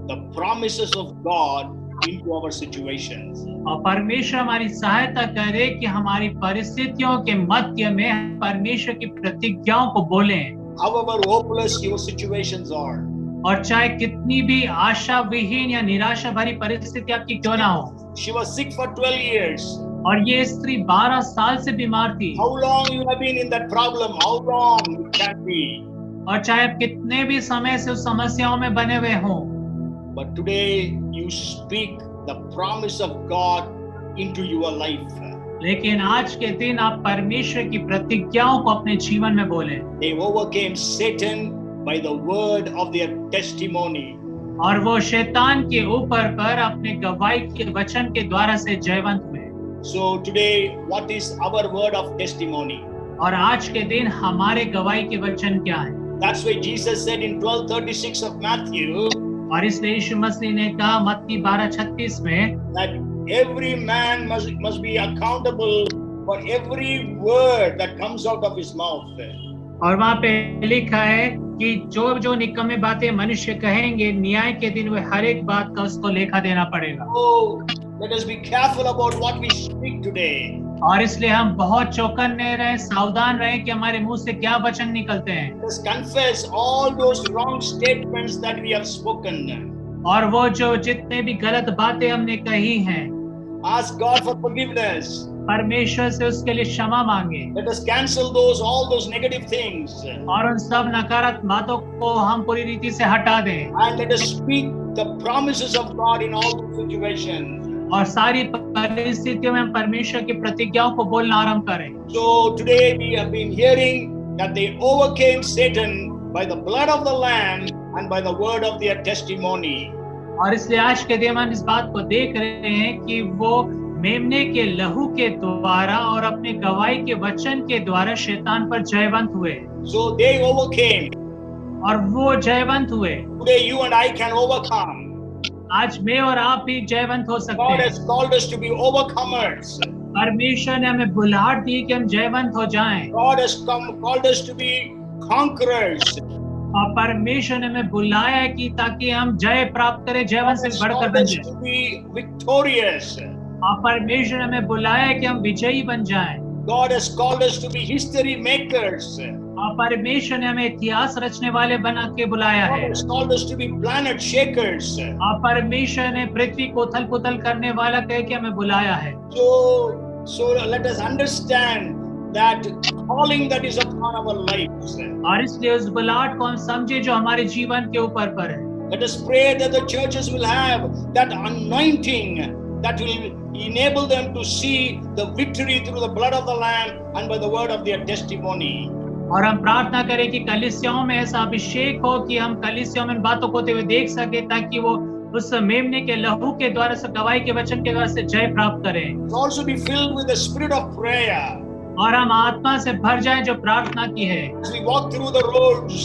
Speaker 3: the promises of God into our situations.
Speaker 4: और परमेश्वर हमारी सहायता करे कि हमारी परिस्थितियों के मध्य में परमेश्वर की प्रतिज्ञाओं को बोलें।
Speaker 3: However hopeless your situations are,
Speaker 4: और चाहे कितनी भी आशा विहीन या निराशा भरी परिस्थिति आपकी क्यों ना हो।
Speaker 3: she was sick for 12 years.
Speaker 4: और ये स्त्री 12 साल से बीमार थी।
Speaker 3: How long you have been in that problem? How long it can be?
Speaker 4: और चाहे आप कितने भी समय से उस समस्याओं में बने हुए हों,
Speaker 3: But today you speak the promise of God into your life.
Speaker 4: लेकिन आज के दिन आप परमेश्वर की प्रतिज्ञाओं को अपने जीवन में बोलें।
Speaker 3: They overcame Satan by the word of their testimony.
Speaker 4: और वो शैतान के ऊपर पर अपने गवाही के वचन के द्वारा से जयवंत हुए।
Speaker 3: So today, what is our word of testimony?
Speaker 4: और आज के दिन हमारे गवाही के वचन क्या है?
Speaker 3: That's why Jesus said in 12:36 of Matthew
Speaker 4: और इसलिए यीशु मसीह ने कहा मत्ती 12:36 में
Speaker 3: that every man must be accountable for every word that comes out of his mouth.
Speaker 4: और वहाँ पे लिखा है कि जो जो निकम्मे बातें मनुष्य कहेंगे, न्याय के दिन वे हर एक बात का उसको लेखा देना पड़ेगा।
Speaker 3: Oh, let us be careful about what we speak today.
Speaker 4: और इसलिए हम बहुत चौकन्ने रहें, सावधान रहें कि हमारे मुंह से क्या वचन निकलते हैं।
Speaker 3: Let us confess all those wrong statements that we have spoken.
Speaker 4: और वो जो जितने भी गलत बातें हमने कही हैं,
Speaker 3: Ask God for forgiveness.
Speaker 4: परमेश्वर से उसके लिए क्षमा मांगे।
Speaker 3: Let us cancel all those negative things.
Speaker 4: और उन सब नकारात्मक बातों को हम पूरी रीति से हटा दें।
Speaker 3: And let us speak the promises of God in all those situations.
Speaker 4: और सारी परिस्थितियों में हम परमेश्वर की प्रतिज्ञाओं को बोलना आरंभ करें।
Speaker 3: So today we have been hearing that they overcame Satan by the blood of the Lamb and by the word of their testimony.
Speaker 4: और इसलिए आज के दिन हम इस बात को देख रहे हैं कि वो मेमने के लहू के द्वारा और अपने गवाही के वचन के द्वारा शैतान पर जयवंत हुए।
Speaker 3: So they overcame.
Speaker 4: और वो जयवंत हुए।
Speaker 3: Today you and I can overcome.
Speaker 4: आज मैं और आप भी जयवंत हो सकते
Speaker 3: God
Speaker 4: हैं।
Speaker 3: has called us to be overcomers.
Speaker 4: परमेश्वर ने हमें बुलाहट दी कि हम जयवंत हो जाएं।
Speaker 3: God has called us to be conquerors.
Speaker 4: और परमेश्वर ने हमें बुलाया है कि ताकि हम जय प्राप्त करें, जयवंत
Speaker 3: God
Speaker 4: से
Speaker 3: has
Speaker 4: बढ़कर
Speaker 3: called
Speaker 4: बन
Speaker 3: us
Speaker 4: जाएं।
Speaker 3: to be victorious.
Speaker 4: और परमेश्वर ने हमें बुलाया है कि हम विजयी बन जाएं।
Speaker 3: God has called us to be history makers.
Speaker 4: और परमेश्वर ने हमें इतिहास रचने वाले बना के बुलाया
Speaker 3: God
Speaker 4: है।
Speaker 3: has called us to be planet shakers.
Speaker 4: और परमेश्वर ने पृथ्वी को उथल पुथल करने वाला कह के हमें बुलाया है।
Speaker 3: So let us understand that calling that is upon our lives.
Speaker 4: और इसलिए उस बुलाहट को हम समझे जो हमारे जीवन के ऊपर पर है।
Speaker 3: Let us pray that the churches will have that anointing that will enable them to see the victory through the blood of the Lamb and by the word of their testimony.
Speaker 4: और हम प्रार्थना करें कि कलीसियाओं में ऐसा अभिषेक हो कि हम कलीसियाओं में इन बातों को होते हुए देख सके, ताकि वो उस मेमने के लहू के द्वारा से गवाही के वचन के द्वारा से जय प्राप्त करें।
Speaker 3: Also be filled with the spirit of prayer.
Speaker 4: और हम आत्मा से भर जाएं जो प्रार्थना की है।
Speaker 3: As we walk through the roads,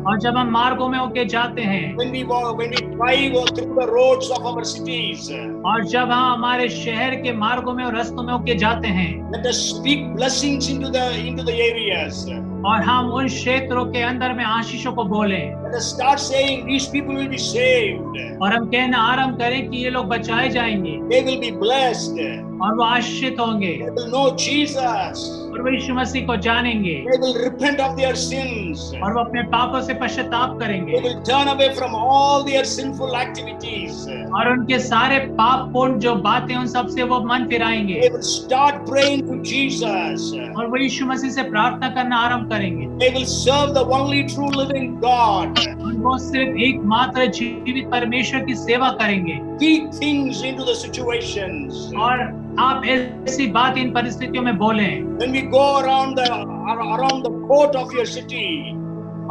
Speaker 4: और जब हम मार्गों में होके जाते हैं,
Speaker 3: when we drive through the roads of our cities,
Speaker 4: और जब हम हमारे शहर के मार्गों में और रास्तों में होके जाते हैं,
Speaker 3: let us speak blessings into the areas.
Speaker 4: और हम उन क्षेत्रों के अंदर में आशीषों को बोलें।
Speaker 3: Let us start saying these people will be saved.
Speaker 4: और हम कहना आरंभ करें कि ये लोग बचाए जाएंगे
Speaker 3: They will be blessed.
Speaker 4: और वो आशीषित होंगे
Speaker 3: They will know Jesus.
Speaker 4: और वो यीशु मसीह को जानेंगे
Speaker 3: They will repent of their sins.
Speaker 4: और वो अपने पापों से पश्चाताप
Speaker 3: They
Speaker 4: करेंगे
Speaker 3: will turn away from all their sinful activities.
Speaker 4: और उनके सारे पापपूर्ण जो बातें उन सब से वो मन फिराएंगे
Speaker 3: They will start praying to Jesus.
Speaker 4: और वो यीशु मसीह से प्रार्थना करना आरंभ करेंगे।
Speaker 3: They will serve the only true living God.
Speaker 4: और वो सिर्फ एकमात्र जीवित परमेश्वर की सेवा करेंगे।
Speaker 3: Speak things into the situations.
Speaker 4: और आप ऐसी बात इन परिस्थितियों में बोलें।
Speaker 3: When we go around the court of your city,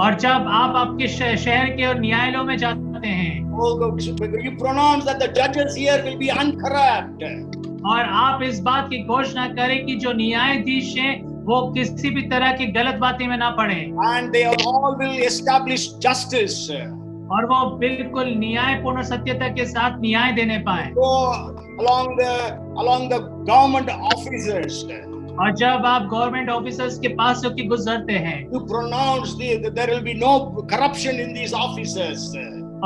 Speaker 4: और जब आप आपके शहर के और न्यायालयों में जाते हैं,
Speaker 3: you pronounce that the judges here will be uncorrupt.
Speaker 4: और आप इस बात की घोषणा करें कि जो न्यायाधीश हैं वो किसी भी तरह की गलत बातें में ना पड़े
Speaker 3: And they all will establish justice.
Speaker 4: और वो बिल्कुल न्यायपूर्ण सत्यता के साथ न्याय देने पाए।
Speaker 3: Go along the government officers.
Speaker 4: और जब आप गवर्नमेंट ऑफिसर्स के पास होकर गुजरते हैं,
Speaker 3: You pronounce there will be no corruption in these offices.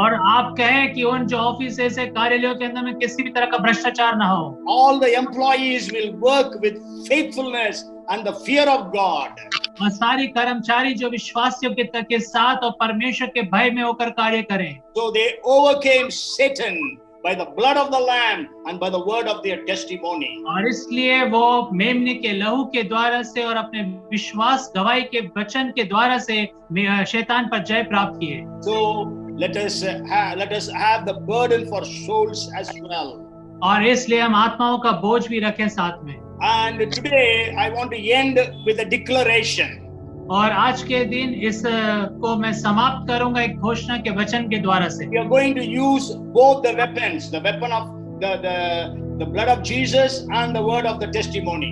Speaker 4: और आप कहें कि उन जो ऑफिसर्स है कार्यालयों के अंदर में किसी भी तरह का भ्रष्टाचार ना हो।
Speaker 3: All the employees will work with faithfulness and the fear of God.
Speaker 4: और सारी कर्मचारी जो विश्वास योग्यता के साथ और परमेश्वर के भय में होकर कार्य करें।
Speaker 3: So they overcame Satan by the blood of the Lamb and by the word of their testimony.
Speaker 4: और इसलिए वो मेमने के लहू के द्वारा से और अपने विश्वास गवाही के वचन के द्वारा से शैतान पर जय प्राप्त किए।
Speaker 3: So let us have the burden for souls as well.
Speaker 4: और इसलिए हम आत्माओं का बोझ भी रखें साथ में।
Speaker 3: And today I want to end with a declaration.
Speaker 4: और आज के दिन इस को मैं समाप्त करूंगा एक घोषणा के वचन के द्वारा से।
Speaker 3: We are going to use both the weapons, the weapon of the blood of Jesus and the word of the testimony.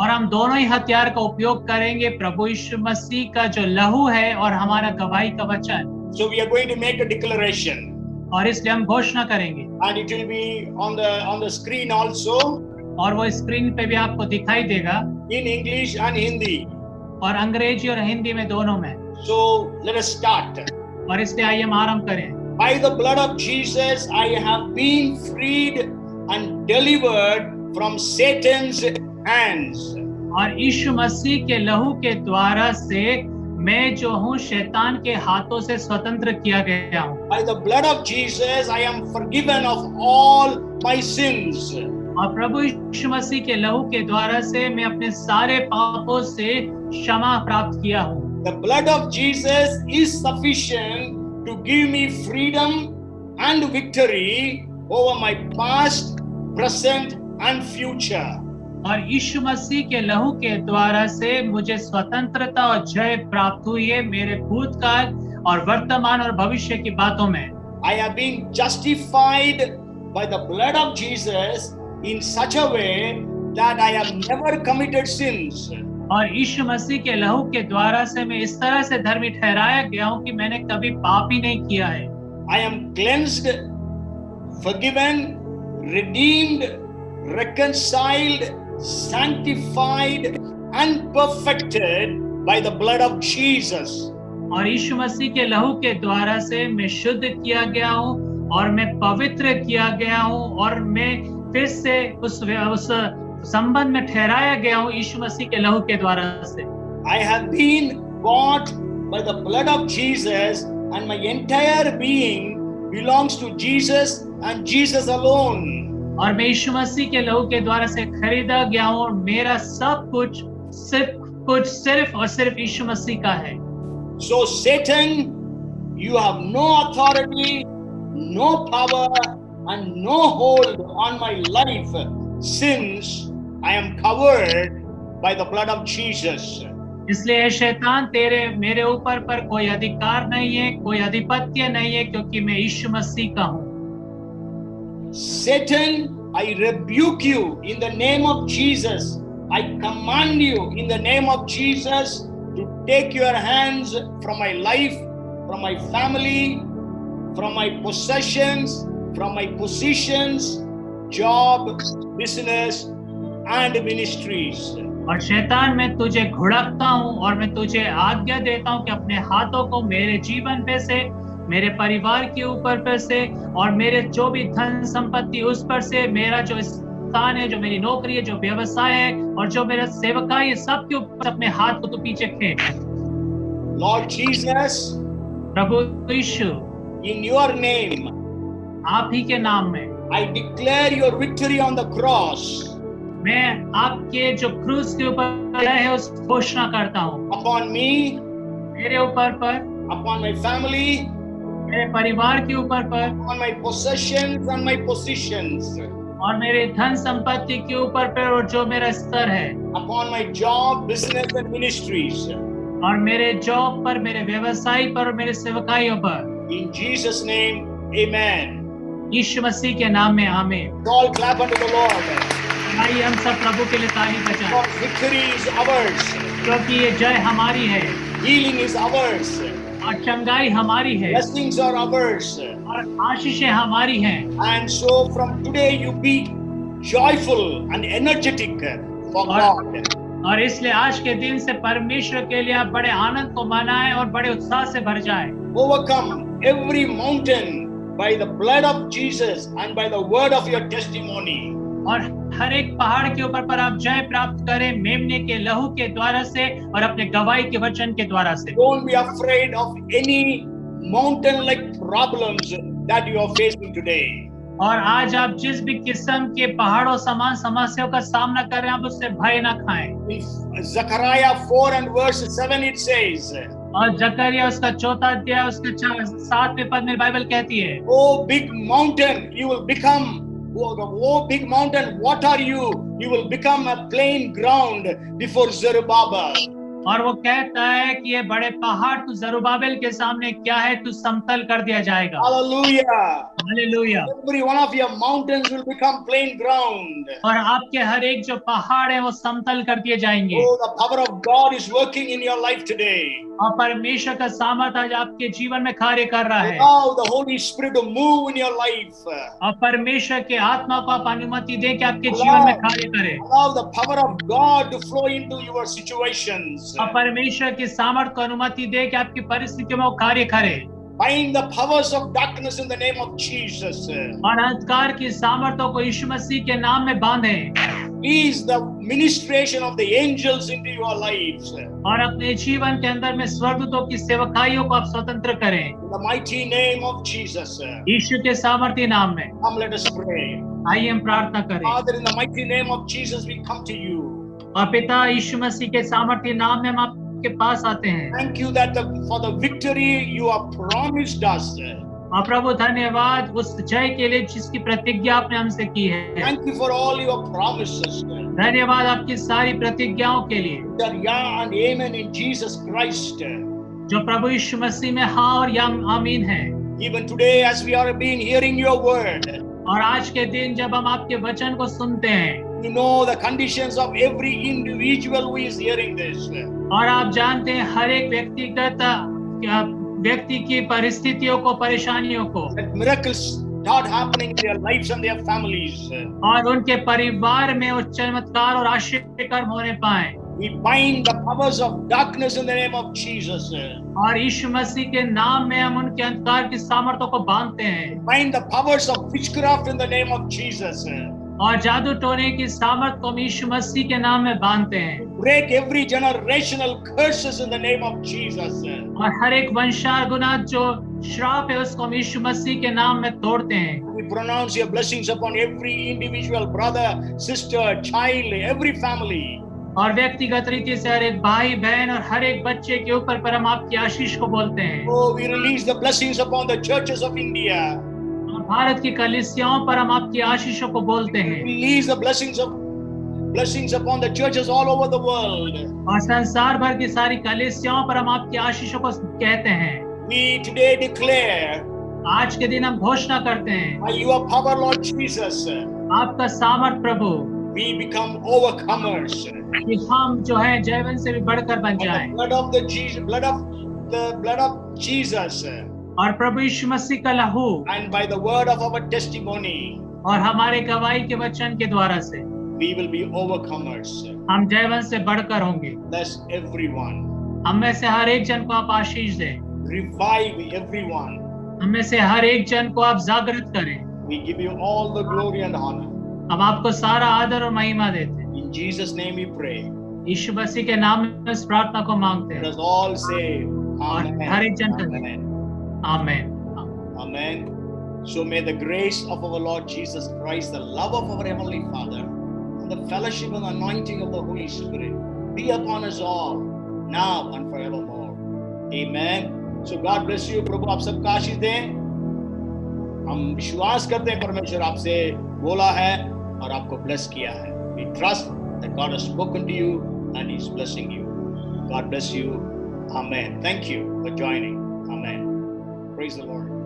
Speaker 4: और हम दोनों ही हथियार का उपयोग करेंगे, प्रभु यीशु मसीह का जो लहू है और हमारा गवाही का वचन।
Speaker 3: So we are going to make a declaration.
Speaker 4: और इसलिए हम घोषणा करेंगे।
Speaker 3: And it will be on the screen also.
Speaker 4: और वो स्क्रीन पे भी आपको दिखाई देगा।
Speaker 3: In English and Hindi.
Speaker 4: और अंग्रेजी और हिंदी में दोनों में।
Speaker 3: So let us start.
Speaker 4: और इसलिए आइए हम आरंभ करें।
Speaker 3: By the blood of Jesus, I have been freed and delivered from Satan's hands.
Speaker 4: और यीशु मसीह के लहू के द्वारा से मैं जो हूँ शैतान के हाथों से स्वतंत्र किया गया हूँ।
Speaker 3: By the blood of Jesus, I am forgiven of all my sins.
Speaker 4: और प्रभु यीशु मसीह के लहू के द्वारा से मैं अपने सारे पापों से क्षमा प्राप्त किया हूँ।
Speaker 3: The blood of Jesus is sufficient to give me freedom and victory over my past, present and future.
Speaker 4: और यीशु मसीह के लहू के द्वारा से मुझे स्वतंत्रता और जय प्राप्त हुई है मेरे भूतकाल और वर्तमान और भविष्य की बातों में।
Speaker 3: I have been justified by the blood of Jesus in such a way that I have never committed sins.
Speaker 4: और यीशु मसीह के लहू के द्वारा से मैं इस तरह से धर्मी ठहराया गया हूँ कि मैंने कभी पाप ही नहीं किया है।
Speaker 3: I am cleansed, forgiven, redeemed, reconciled, sanctified and perfected by the blood of Jesus.
Speaker 4: और यीशु मसीह के लहू के द्वारा से मैं शुद्ध किया गया हूँ और मैं पवित्र किया गया हूँ और मैं फिर से उस संबंध में ठहराया गया हूँ यीशु मसीह के लहू के द्वारा से।
Speaker 3: I have been bought by the blood of Jesus and my entire being belongs to Jesus and Jesus alone.
Speaker 4: और मैं यीशु मसीह के लहू के द्वारा से खरीदा गया हूँ और मेरा सब कुछ सिर्फ और सिर्फ यीशु मसीह का है।
Speaker 3: So Satan, you have no authority, no power and no hold on my life since I am covered by the blood of Jesus.
Speaker 4: इसलिए शैतान तेरे मेरे ऊपर पर कोई अधिकार नहीं है, कोई आधिपत्य नहीं है क्योंकि मैं यीशु मसीह का हूँ।
Speaker 3: Satan, I rebuke you in the name of Jesus. I command you in the name of Jesus to take your hands from my life, from my family, from my possessions, from my positions, job, business and ministries.
Speaker 4: और शैतान मैं तुझे घुड़कता हूँ और मैं तुझे आज्ञा देता हूँ कि अपने हाथों को मेरे जीवन पे से, मेरे परिवार के ऊपर पर से और मेरे जो भी धन संपत्ति उस पर से, मेरा जो स्थान है, जो मेरी नौकरी है, जो व्यवसाय है और जो मेरा सेवकाई है, सब के ऊपर अपने हाथ को तू पीछे फेंक।
Speaker 3: Lord Jesus,
Speaker 4: Prabhu Yeshu,
Speaker 3: in your name,
Speaker 4: आप ही के नाम में
Speaker 3: I declare your victory on the cross.
Speaker 4: मैं आपके जो क्रूस के ऊपर है उस घोषणा करता हूँ।
Speaker 3: Upon me,
Speaker 4: मेरे ऊपर पर,
Speaker 3: upon my family,
Speaker 4: मेरे परिवार के ऊपर पर,
Speaker 3: upon my possessions and my positions,
Speaker 4: और मेरे धन संपत्ति के ऊपर पर और जो मेरा स्तर है,
Speaker 3: upon my job, business and ministries.
Speaker 4: और मेरे जॉब पर, मेरे व्यवसाय पर और मेरे सेवकाइयों पर।
Speaker 3: In Jesus' name, amen.
Speaker 4: यीशु मसीह के नाम में आमीन।
Speaker 3: All clap unto the Lord.
Speaker 4: आइए हम सब प्रभु के लिए ताली बजाएं,
Speaker 3: God's victory is ours.
Speaker 4: क्योंकि ये जय हमारी है
Speaker 3: Healing is ours.
Speaker 4: और चंगाई हमारी है
Speaker 3: Blessings are ours.
Speaker 4: और आशीषें हमारी हैं।
Speaker 3: And so from today you be joyful and energetic for God.
Speaker 4: और इसलिए आज के दिन से परमेश्वर के लिए आप बड़े आनंद को मनाएं और बड़े उत्साह से भर जाएं।
Speaker 3: Overcome every mountain by the blood of Jesus and by the word of your testimony.
Speaker 4: और हर एक पहाड़ के ऊपर पर आप जय प्राप्त करें मेमने के लहू के द्वारा से और अपने गवाही के वचन के द्वारा से।
Speaker 3: Don't be afraid of any mountain-like problems that you are facing today.
Speaker 4: और आज आप जिस भी किस्म के पहाड़ों समान समस्याओं का सामना कर रहे हैं आप उससे भय न खाएं।
Speaker 3: In Zechariah 4 and verse 7 it says,
Speaker 4: और जकरिया उसका 4 अध्याय उसके 7वें पद में बाइबल कहती है,
Speaker 3: "Oh big mountain, you will become, oh big mountain, what are you? You will become a plain ground before Zerubbabel."
Speaker 4: और वो कहता है कि ये बड़े पहाड़ तू जरुब्बाबेल के सामने क्या है, तू समतल कर दिया जाएगा।
Speaker 3: Hallelujah.
Speaker 4: Hallelujah.
Speaker 3: Every one of your mountains will become plain ground.
Speaker 4: और आपके हर एक जो पहाड़ है वो समतल कर दिए जाएंगे।
Speaker 3: Oh, the power of God is working in your life today.
Speaker 4: और परमेश्वर का सामर्थ आज आपके जीवन में कार्य कर रहा है।
Speaker 3: Allow the Holy Spirit to move in your life.
Speaker 4: और परमेश्वर के आत्मा को आप अनुमति दें कि आपके जीवन में कार्य करे।
Speaker 3: Allow the power of God to flow into your situations.
Speaker 4: और परमेश्वर की सामर्थ को अनुमति दे कि आपकी परिस्थितियों में वो कार्य करे।
Speaker 3: Bind the powers of darkness in the name of Jesus.
Speaker 4: और अंधकार की सामर्थ्यों को यीशु मसीह के नाम में बांधे।
Speaker 3: Release the ministration of the angels into your lives.
Speaker 4: और अपने जीवन के अंदर में स्वर्गदूतों की सेवकाइयों को आप स्वतंत्र करें।
Speaker 3: In the mighty name of Jesus.
Speaker 4: यीशु के सामर्थी नाम में
Speaker 3: Come, let us pray.
Speaker 4: आइए हम प्रार्थना करें।
Speaker 3: Father, in the mighty name of Jesus, we come to you.
Speaker 4: और पिता यीशु मसीह के सामर्थी नाम में हम आपके पास आते हैं।
Speaker 3: Thank you that for the victory you have promised us.
Speaker 4: और प्रभु धन्यवाद उस जय के लिए जिसकी प्रतिज्ञा आपने हमसे की है।
Speaker 3: Thank you for all your promises.
Speaker 4: धन्यवाद आपकी सारी प्रतिज्ञाओं के लिए
Speaker 3: That yeah and amen in Jesus Christ.
Speaker 4: जो प्रभु यीशु मसीह में हाँ और या आमीन है।
Speaker 3: Even today as we are being hearing your word,
Speaker 4: और आज के दिन जब हम आपके वचन को सुनते हैं,
Speaker 3: you know the conditions of every individual who is hearing this.
Speaker 4: और आप जानते हैं हर एक व्यक्ति की परिस्थितियों को, परेशानियों को,
Speaker 3: That miracles start happening in their lives and their families.
Speaker 4: और उनके परिवार में वो चमत्कार और आश्चर्यकर होने पाए।
Speaker 3: We bind the powers of darkness in the name of Jesus.
Speaker 4: और यीशु मसीह के नाम में हम उनके अंधकार की सामर्थ्यों को बांधते हैं।
Speaker 3: Bind the powers of witchcraft in the name of Jesus.
Speaker 4: और जादू टोने की सामर्थ को हम यीशु मसीह के नाम में बांधते हैं।
Speaker 3: Break every generational curses in the name of Jesus.
Speaker 4: और हर एक वंशानुगत जो श्राप है उसको हम यीशु मसीह के नाम में तोड़ते हैं।
Speaker 3: We pronounce your blessings upon every individual brother, sister, child, every family.
Speaker 4: और व्यक्तिगत रीति से हर एक भाई बहन और हर एक बच्चे के ऊपर पर हम आपकी आशीष को बोलते हैं।
Speaker 3: Oh, we release the blessings upon the churches of India.
Speaker 4: और भारत की कलीसियाओं पर हम आपकी आशीषों को बोलते हैं।
Speaker 3: Release the blessings upon the churches all over the world.
Speaker 4: और संसार भर की सारी कलीसियाओं पर हम आपकी आशीषों को कहते हैं।
Speaker 3: We today declare
Speaker 4: आज के दिन हम घोषणा करते हैं
Speaker 3: by your power, Lord Jesus,
Speaker 4: आपका सामर्थ प्रभु
Speaker 3: we become overcomers.
Speaker 4: कि हम जो है जयवंत से भी बढ़कर बन
Speaker 3: By
Speaker 4: जाएं।
Speaker 3: the blood of Jesus,
Speaker 4: और प्रभु यीशु मसीह का लहू
Speaker 3: and by the word of our testimony,
Speaker 4: और हमारे गवाही के वचन के द्वारा से
Speaker 3: we will be overcomers.
Speaker 4: हम जयवंत से बढ़कर होंगे।
Speaker 3: Bless everyone.
Speaker 4: हम में से हर एक जन को आप आशीष दें।
Speaker 3: Revive everyone.
Speaker 4: हम में से हर एक जन को आप जागृत करें।
Speaker 3: We give you all the glory and honor.
Speaker 4: हम आपको सारा आदर और महिमा देते हैं।
Speaker 3: In Jesus' name we pray.
Speaker 4: यीशु मसीह के नाम में इस प्रार्थना को मांगते
Speaker 3: Let
Speaker 4: हैं।
Speaker 3: us all say
Speaker 4: और
Speaker 3: Amen.
Speaker 4: हर एक जन कहे
Speaker 3: Amen.
Speaker 4: आमीन।
Speaker 3: Amen. So may the grace of our Lord Jesus Christ, the love of our Heavenly Father, and the fellowship and anointing of the Holy Spirit be upon us all, now and forevermore. Amen. So God bless you. प्रभु आप सबका आशीष दें। हम विश्वास करते हैं परमेश्वर आपसे बोला है और आपको bless किया है। We trust that God has spoken to you and He's blessing you. God bless you. Amen. Thank you for joining. Amen. Praise the Lord.